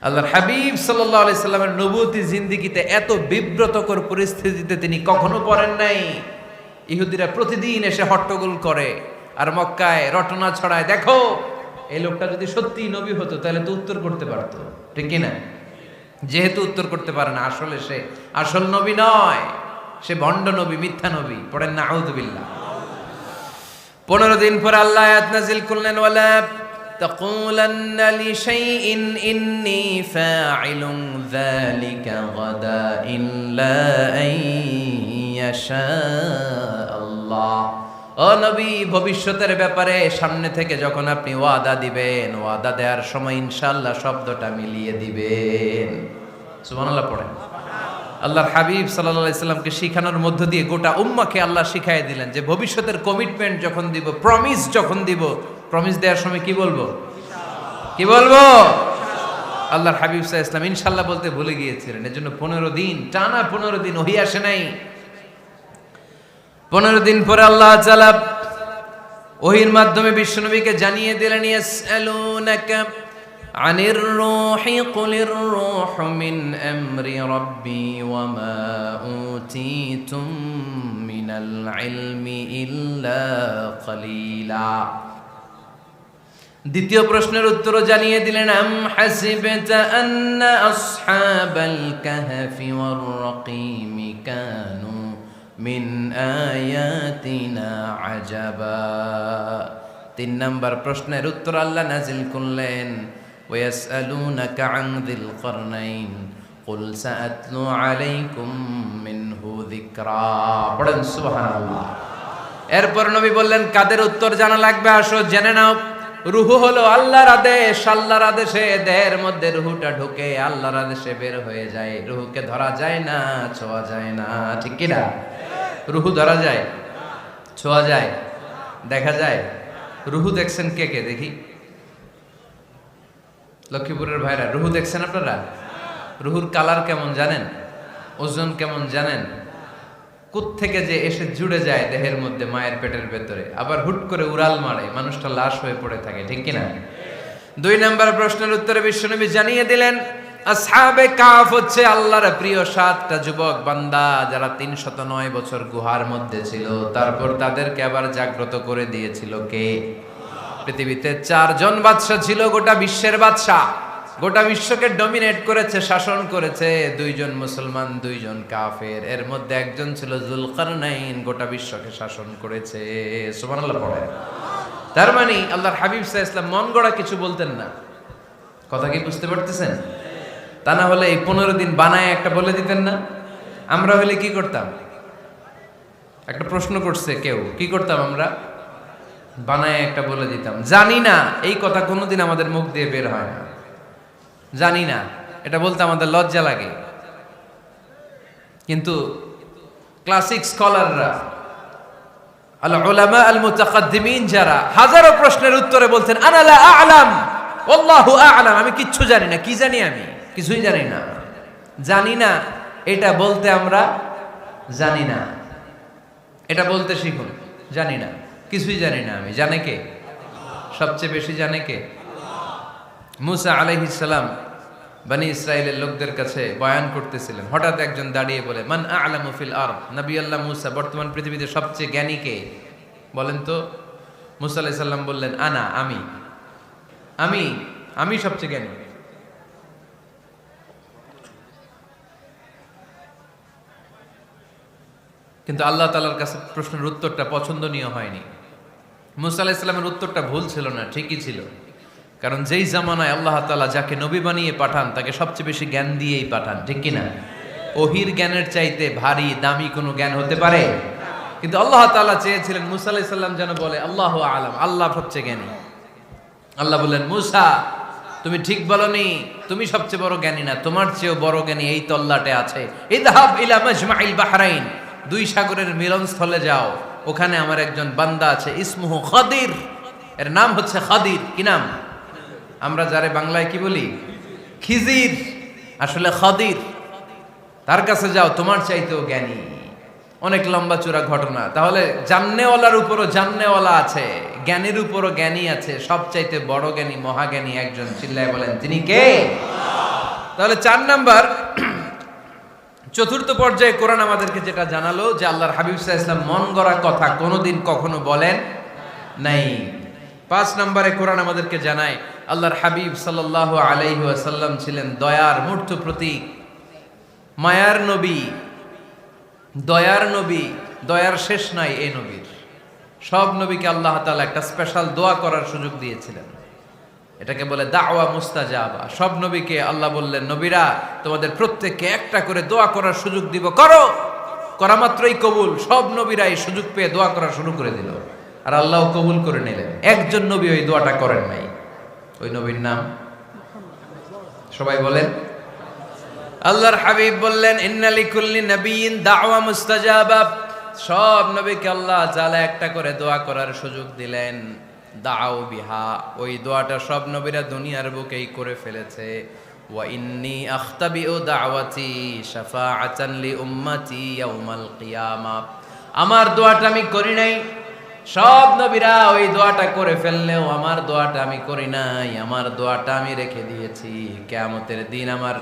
আল্লাহর হাবিব সাল্লাল্লাহু আলাইহি সাল্লামের নবুয়তি জিন্দেগিতে এত বিব্রতকর পরিস্থিতিতে তিনি কখনো পড়েন নাই। ইহুদিরা প্রতিদিন এসে হট্টগোল করে আর মক্কায় রটনা ছড়ায়, দেখো এই লোকটা যদি সত্যি নবী হতো তাহলে তো উত্তর করতে পারতো, ঠিক কি না? যেহেতু উত্তর করতে পারে না, আসলে সে আসল নবী নয়, সে ভণ্ড নবী, মিথ্যা নবী। পড়েন না আউযুবিল্লাহ। 15 দিন পর আল্লাহ আয়াত নাযিল করলেন, ওয়ালা তাকুলান্না লিশাইইন ইন্নী ফাইলুন যালিকা গাদা ইল্লা আইয়াশা আল্লাহ। ও নবী, ভবিষ্যতের ব্যাপারে সামনে থেকে যখন আপনি ওয়াদা দিবেন, ওয়াদা দেওয়ার সময় ইনশাআল্লাহ শব্দটা মিলিয়ে দিবেন। সুবহানাল্লাহ পড়েন। আল্লাহর হাবিব সাল্লাল্লাহু আলাইহি সাল্লামকে শিখানোর মধ্য দিয়ে গোটা উম্মাহকে আল্লাহ শিখাইয়ে দিলেন যে ভবিষ্যতের কমিটমেন্ট যখন দিব, প্রমিস যখন দিব, প্রমিস দেওয়ার সময় কি বলবো? কি বলবো? আল্লাহর হাবিব সাল্লাল্লাহু আলাইহি সাল্লাম ইনশাআল্লাহ বলতে ভুলে গিয়েছিলেন। এজন্য 15 দিন, টানা 15 দিন ওহী আসে নাই। 15 দিন পরে আল্লাহ তাআলা ওহীর মাধ্যমে বিশ্বনবীকে জানিয়ে দিলেন, ইয়াসআলুনাকা আনির রূহি কুলির রূহু মিন আমরি রাব্বি ওয়া মা উতীতুম মিনাল ইলমি ইল্লা কলিলা। দ্বিতীয় প্রশ্নের উত্তরও জানিয়ে দিলেন, আম হাসিবতা আন্না আসহাবাল কাহফি ওয়ার রাকিমি কানু মিন আয়াতিনা আজাবা। 3 নাম্বার প্রশ্নের উত্তর আল্লাহ নাজিল করলেন, ওয়াসআলুনাকা আন যিল করনাইন কুল সাআতলু আলাইকুম মিনহু যিকরা। পড়েন সুবহানাল্লাহ। এরপর নবী বললেন, কাদের উত্তর জানা লাগবে, আসো জেনে নাও। রুহু হলো আল্লাহর আদেশ, আল্লাহর আদেশে দেহের মধ্যে রুহুটা ঢুকে আল্লাহর আদেশে বের হয়ে যায়। রুহুকে ধরা যায় না, ছোঁয়া যায় না, ঠিক কি না? রুহু ধরা যায়, ছোঁয়া যায়, দেখা যায়? রুহু দেখছেন কে কে দেখি? লক্ষ্মীপুরের ভাইরা রুহু দেখছেন আপনারা? রুহুর কালার কেমন জানেন? ওজন কেমন জানেন? কোত্থেকে যে এসে জুড়ে যায় দেহের মধ্যে, মায়ের পেটের ভেতরে, আবার হুট করে উড়াল মারে, মানুষটা লাশ হয়ে পড়ে থাকে, ঠিক কিনা? 2 নম্বর প্রশ্নের উত্তরে বিশ্বনবী জানিয়ে দিলেন, আসহাবে কাফ হচ্ছে আল্লাহর প্রিয় 7টা যুবক বান্দা, যারা 309 বছর গুহার মধ্যে ছিল। তারপর তাদেরকে আবার জাগ্রত করে দিয়েছিল কে? পৃথিবীতে 4 জন বাদশা ছিল, গোটা বিশ্বের বাদশা, গোটা বিশ্বকে ডমিনেট করেছে, শাসন করেছে। 2 জন মুসলমান, 2 জন কাফের, এর মধ্যে একজন ছিল যুলকারনাইন, গোটা বিশ্বকে শাসন করেছে। সুবহানাল্লাহ পড়ে। তার মানে আল্লাহর হাবিব সাল্লাল্লাহু আলাইহি ওয়াসাল্লাম মন গড়া কিছু বলতেন না। কথা কি বুঝতে পারতেছেন? তা না হলে এই 15 দিন বানায় একটা বলে দিতেন না? আমরা হলে কি করতাম? একটা প্রশ্ন করছে কেউ, কি করতাম আমরা? বানায় একটা বলে দিতাম। জানি না, এই কথা কোনোদিন আমাদের মুখ দিয়ে বের হয় না। জানি না, এটা বলতে আমাদের লজ্জা লাগে। কিন্তু ক্লাসিক স্কলাররা, আল উলামা আল মুতাকাদ্দিমিন, যারা হাজারো প্রশ্নের উত্তরে বলতেন, আনা লা আ'লাম আল্লাহু আ'লাম, আমি কিচ্ছু জানি না। কি জানি? আমি কিছুই জানি না। জানি না এটা বলতে আমরা জানি না, এটা বলতে শিখুন। জানি না, কিছুই জানি না আমি। জানে কে? সবচেয়ে বেশি জানে কে? মুসা আলাইহিস সালাম বনি ইসরাইলের লোকদের কাছে বয়ান করতেছিলেন। হঠাৎ একজন দাঁড়িয়ে বলে, মান আ'লামু ফিল আরদ, নবী আল্লাহ মুসা, বর্তমান পৃথিবীতে সবচেয়ে জ্ঞানী কে বলেন তো? মুসা আলাইহিস সালাম বললেন, আনা, আমি আমি আমি সবচেয়ে জ্ঞানী। কিন্তু আল্লাহ তাআলার কাছে প্রশ্নের উত্তরটা পছন্দনীয় হয়নি। মুসা আলাইহিস সালামের উত্তরটা ভুল ছিল না, ঠিকই ছিল। কারণ যেই জামানায় আল্লাহ তাআলা যাকে নবী বানিয়ে পাঠান, তাকে সবচেয়ে বেশি জ্ঞান দিয়েই পাঠান, ঠিক কিনা? ওহির জ্ঞানের চাইতে ভারী দামি কোনো জ্ঞান হতে পারে? কিন্তু আল্লাহ তাআলা চেয়েছিলেন মুসা আলাইহিস সালাম যেন বলে আল্লাহু আ'লাম, আল্লাহ সবচেয়ে জ্ঞানী। আল্লাহ বললেন, মুসা তুমি ঠিক বলনি, তুমি সবচেয়ে বড় জ্ঞানী না, তোমার চেয়েও বড় জ্ঞানী এই তল্লাটে আছে। ইযহাব ইলা মাজমাইল বাহরাইন, 2 সাগরের মিলনস্থলে যাও, ওখানে আমার একজন বান্দা আছে, ইসমুহু খাদির, এর নাম হচ্ছে খাদির। কি নাম? আমরা যারে বাংলায় কি বলি? খিজির, আসলে খাদির। তার কাছে যাও, তোমার চাইতেও জ্ঞানী। অনেক লম্বা চূড়া ঘটনা। তাহলে জান্নেওয়ালার উপরও জান্নেওয়ালা আছে, জ্ঞানীর উপরও জ্ঞানী আছে। সবচাইতে বড় জ্ঞানী, মহাজ্ঞানী একজন, চিল্লায় বলেন তিনি কে? তাহলে 4 নাম্বার, চতুর্থ পর্যায়ে কোরআন আমাদেরকে যেটা জানালো, যে আল্লাহর হাবিব সাল্লাল্লাহু আলাইহি ওয়াসাল্লাম মন গড়া কথা কোনোদিন কখনো বলেন নাই। 5 নম্বরে কোরআন আমাদেরকে জানায়, আল্লাহর হাবিব সাল্লাল্লাহু আলাইহি ওয়াসাল্লাম ছিলেন দয়ার মূর্ত প্রতীক, মায়ার নবী, দয়ার নবী। দয়ার শেষ নাই এই নবীর। সব নবীকে আল্লাহ তাআলা একটা স্পেশাল দোয়া করার সুযোগ দিয়েছিলেন, এটাকে বলে দাওয়া মুস্তাজাবা। সব নবীকে আল্লাহ বললেন, নবীরা তোমাদের প্রত্যেককে একটা করে দোয়া করার সুযোগ দিব, করো। করা মাত্রই কবুল। সব নবীরা এই সুযোগ পেয়ে দোয়া করা শুরু করে দিল, আর আল্লাহ কবুল করে নিলেন। একজন নবী ওই দোয়াটা করেন নাই। ওই নবীর নাম সবাই বলেন। আল্লাহর হাবিব বললেন, ইন্না লিকুল্লি নাবিয়্যিন দাওয়া মুস্তাজাবা। সব নবীকে আল্লাহ তাআলা একটা করে দোয়া করার সুযোগ দিলেন। দাও বিহা, ওই দোয়াটা সব নবীরা দুনিয়ার বুকেই করে ফেলেছে। ওয়া ইন্নী আখতাবিউ দাওয়াতি শাফাআতান লি উম্মতি ইয়াউমাল কিয়ামা। আমার দোয়াটা আমি করি নাই, সব নবীরা ওই দোয়াটা করে ফেললেও আমার দোয়াটা আমি করি নাই। আমার দোয়াটা আমি রেখে দিয়েছি কিয়ামতের দিন আমার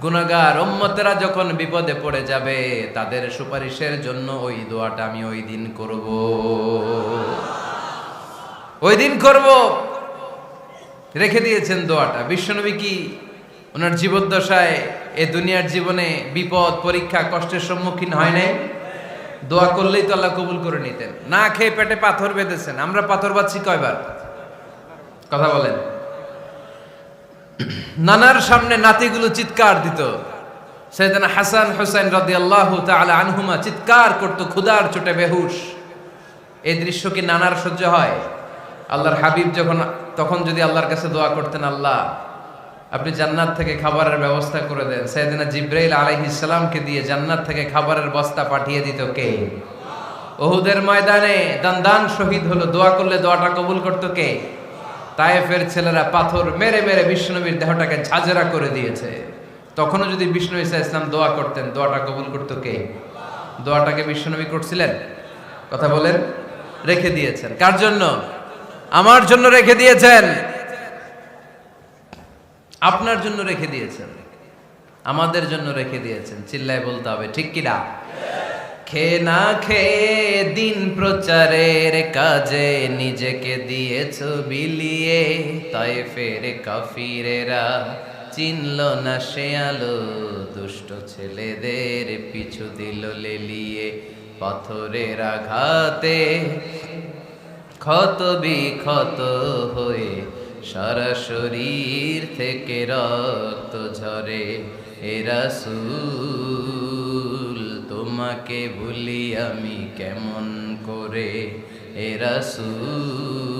গুনাহগার উম্মতেরা যখন বিপদে পড়ে যাবে, তাদের সুপারিশের জন্য ওই দোয়াটা আমি ওই দিন করব, ওই দিন করব। রেখে দিয়েছেন দোয়াটা। বিশ্বনবী কি ওনার জীবদ্দশায় এ দুনিয়ার জীবনে বিপদ, পরীক্ষা, কষ্টের সম্মুখীন হয় নাই? দোয়া করলেই তো আল্লাহ কবুল করে নিতেন। না খেয়ে পেটে পাথর বেঁধেছেন, আমরা পাথর বাঁধছি কয়বার? কথা বলেন। নানার সামনে নাতিগুলো চিৎকার দিত, সাইয়েদনা হাসান হুসাইন রাদিয়াল্লাহু তাআলা আনহুমা চিৎকার করত ক্ষুধার চোটে বেহুশ। এই দৃশ্য কি নানার সহ্য হয়? আল্লাহর হাবিব তখন যদি আল্লাহর কাছে দোয়া করতেন, আল্লাহ আপনি জান্নাত থেকে খাবারের ব্যবস্থা করে দেন, সাইয়েদনা জিবরাইল আলাইহিস সালামকে দিয়ে জান্নাত থেকে খাবারের বস্তা পাঠিয়ে দিত কে? উহুদের ময়দানে দান শহীদ হলো, দোয়া করলে দোয়াটা কবুল করতো কে? তায়েফের ছেলেরা পাথর মেরে মেরে বিষ্ণুনবীর দেহটাকে ঝাঁঝরা করে দিয়েছে। তখনও যদি বিষ্ণু ঈসা ইসলাম দোয়া করতেন, দোয়াটা কবুল করতো কে? দোয়াটাকে বিষ্ণুনবী করছিলেন? কথা বলেন। রেখে দিয়েছেন কার জন্য? আমার জন্য রেখে দিয়েছেন, আপনার জন্য রেখে দিয়েছেন, আমাদের জন্য রেখে দিয়েছেন। চিল্লায় বলতে হবে ঠিক কিনা? খেয়ে না খেয়ে দিন প্রচারের কাজে নিজেকে দিয়েছ বিলিয়ে, তায়েফের কাফিরেরা চিনল না সে আলো, দুষ্ট ছেলেদের পিছু দিল লেলিয়ে, পাথরের আঘাতে ক্ষত বিক্ষত হয়ে সারা শরীর থেকে রক্ত ঝরে। এ রাসূল তোমাকে ভুলি আমি কেমন করে, এ রাসূল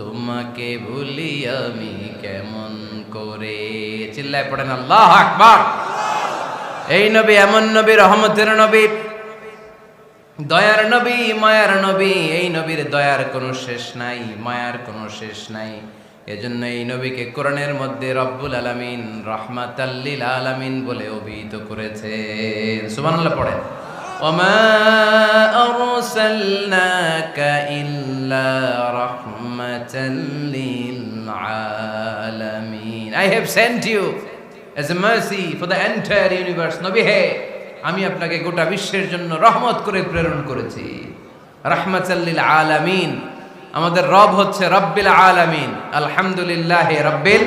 তোমাকে ভুলি আমি কেমন করে। চিল্লায় পড়েন আল্লাহু আকবার। এই নবী এমন নবী, রহমতের নবী, দয়ার নবী, মায়ার নবী। এই নবীর দয়ার কোনো শেষ নাই, মায়ার কোনো শেষ নাই। এজন্য এই নবীকে কোরআনের মধ্যে রব্বুল আলামিন রাহমাতাল লিল আলামিন বলে অভিহিত করেছে। সুবহানাল্লাহ পড়েন। ওমা আরসালনাকা ইল্লা রাহমাতাল লিল আলামিন। I have sent you as a mercy for the entire universe. নবী হে, আমি আপনাকে গোটা বিশ্বের জন্য রহমত করে প্রেরণ করেছি। রাহমাতাল লিল আলামিন। আমাদের রব হচ্ছে রব্বিল আলামিন, আলহামদুলিল্লাহি রাব্বিল।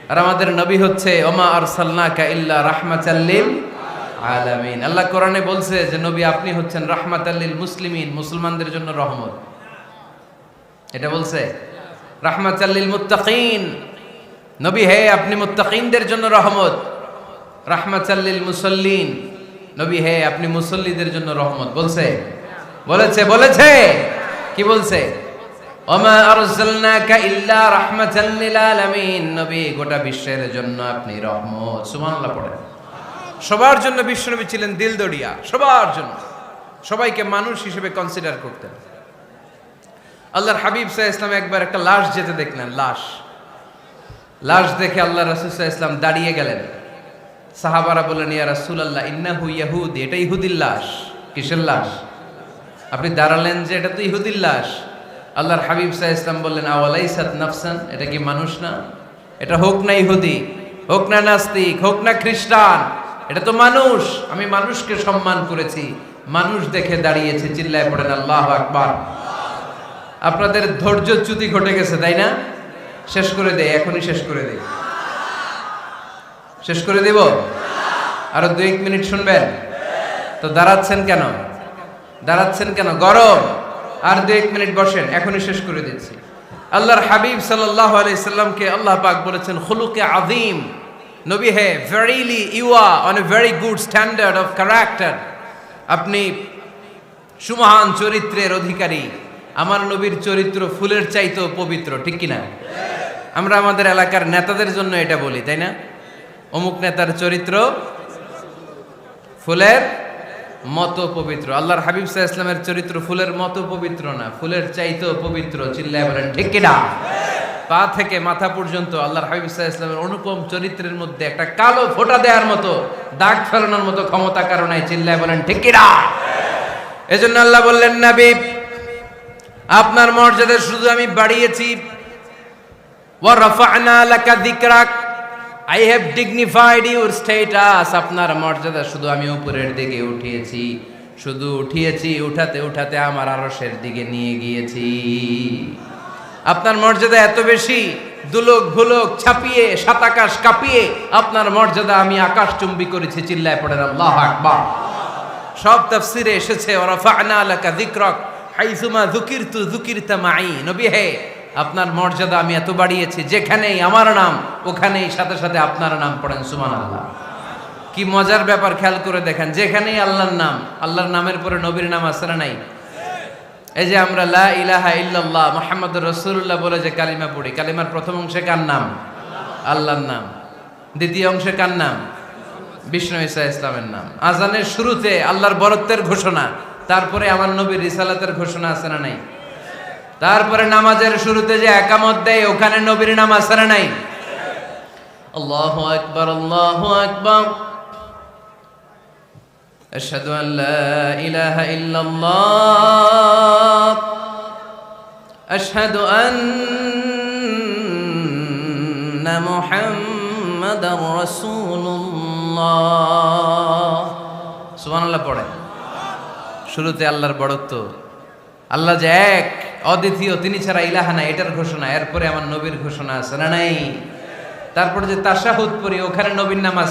আর আমাদের নবী হচ্ছে ওমা আরসালনাকা ইল্লা রাহমাতাল লিল আলামিন। আল্লাহ কোরআনে বলছে যে নবী আপনি হচ্ছেন রাহমাতাল লিল মুসলিমিন, মুসলমানদের জন্য রহমত। এটা বলছে রাহমাতাল লিল মুত্তাকিন। নবী হে, আপনি মুত্তাকিনদের জন্য রহমত। রাহমাতাল লিল মুসাল্লিন। নবী হে, আপনি মুসল্লিদের জন্য রহমত। বলছে বলেছে কি বলছে? ওমা আরসালনাকা ইল্লা রাহমাতাল লিল আলামিন। নবী গোটা বিশ্বের জন্য আপনি রহমত। সুবহানাল্লাহ পড়েন। সবার জন্য বিশ্বনবী ছিলেন দিলদরিয়া, সবার জন্য, সবাইকে মানুষ হিসেবে কনসিডার করতেন। আল্লাহর হাবিব সাল্লাল্লাহু আলাইহি ওয়াসাল্লাম একবার একটা লাশ যেতে দেখলেন, লাশ দেখে আল্লাহ রাসূল সাল্লাল্লাহু আলাইহি ওয়াসাল্লাম দাঁড়িয়ে গেলেন। সাহাবারা বললেন, ইয়া রাসূলুল্লাহ ইন্নাহু ইয়াহুদি, এটা ইহুদির লাশ। কিসের লাশ? আপনি দাঁড়ালেন যে এটা তো ইহুদির লাশ। আল্লাহর হাবিব সাল্লাল্লাহু আলাইহি ওয়াসাল্লাম বললেন, আওয়ালাইসাত নাফসান, এটা কি মানুষ না? এটা হোক না ইহুদি, হোক না নাস্তিক, হোক না খ্রিস্টান, এটা তো মানুষ। আমি মানুষকে সম্মান করেছি, মানুষ দেখে দাঁড়িয়েছে। চিল্লায় পড়েন আল্লাহু আকবার। আপনাদের ধৈর্যচ্যুতি ঘটে গেছে, তাই না? শেষ করে দেই, এখনই শেষ করে দেই। শেষ করে দেব? আরো 2-1 মিনিট শুনবেন তো? দাঁড়াচ্ছেন কেন? গরম। আর 2-1 মিনিট বসেন, এখনই শেষ করে দিচ্ছি। আল্লাহর হাবিব সাল্লাল্লাহু আলাইহি সাল্লামকে আল্লাহ পাক বলেছেন খুলুকে আযীম। নবী হে, verily you are on a very good standard of character. আপনি সুমহান চরিত্রের অধিকারী। আমার নবীর চরিত্র ফুলের চাইতেও পবিত্র, ঠিক কিনা? আমরা আমাদের এলাকার নেতাদের জন্য এটা বলি, তাই না? অমুক নেতার চরিত্র ফুলের মতো পবিত্র। আল্লাহর হাবিব সাল্লাল্লাহু আলাইহি ওয়াসাল্লামের চরিত্র ফুলের মতো পবিত্র না, ফুলের চাইতেও পবিত্র। চিল্লায় বলেন ঠিক কিনা? পা থেকে মাথা পর্যন্ত আল্লাহর হাবিব সাল্লাল্লাহু আলাইহি ওয়াসাল্লামের অনুপম চরিত্রের মধ্যে একটা কালো ফোঁটা দেওয়ার মতো, দাগ ফেলানোর মতো ক্ষমতা কারণ নাই। চিল্লায় বলেন ঠিক কিনা? এজন্য আল্লাহ বললেন, নবী আপনার মর্যাদা শুধু আমি বাড়িয়েছি, ওয়া রাফা'না লাকা যিকরাক, I have dignified your status. আপনার মর্যাদা শুধু আমি উপরের দিকে উঠিয়েছি, শুধু উঠিয়েছি, উঠাতে উঠাতে আমার আরশের দিকে নিয়ে গিয়েছি। আপনার মর্যাদা এত বেশি, দুলক ভুলক ছাপিয়ে, সাত আকাশ কাঁপিয়ে আপনার মর্যাদা আমি আকাশচুম্বী করেছি। চিল্লায় পড়েন আল্লাহু আকবার। সব তাফসিরে এসেছে ওয়ারাফা'না লাকা যিকরাক হাইসুমা যুকিরতু যুকিরতা মাই। নবী হে, আপনার মর্যাদা আমি এত বাড়িয়েছি, যেখানেই আমার নাম ওখানেই সাথে সাথে আপনার নাম পড়েন সুবহানাল্লাহ। কি মজার ব্যাপার, খেয়াল করে দেখেন, যেখানেই আল্লাহর নাম, আল্লাহর নামের পরে নবীর নাম আছে না নাই? এই যে আমরা লা ইলাহা ইল্লাল্লাহ মুহাম্মাদুর রাসূলুল্লাহ বলে যে কালিমা পড়ি, কালিমার প্রথম অংশে কার নাম? আল্লাহর নাম। দ্বিতীয় অংশে কার নাম? বিষ্ণু ঈসা ইসলামের নাম। আজানের শুরুতে আল্লাহর বরত্বের ঘোষণা, তারপরে আমার নবীর রিসালাতের ঘোষণা আছে না নাই? তারপরে নামাজের শুরুতে যে একামত দেয়, ওখানে নবীর নাম আছে না নাই? আল্লাহু আকবার, আল্লাহু আকবার, আশহাদু আন লা ইলাহা ইল্লাল্লাহ, আশহাদু আন্না মুহাম্মাদার রাসূলুল্লাহ। সুবহানাল্লাহ পড়েন। শুরুতে আল্লাহর বড়ত্ব, আল্লাহ যে এক অদ্বিতীয়, তিনি ছাড়া ইলাহা নাই, এটার ঘোষণা। এরপরে আমার নবীর ঘোষণা আছে না নাই? তারপরে যে তাশাহুদ পড়ি, ওখানে নবীর নাম আছে।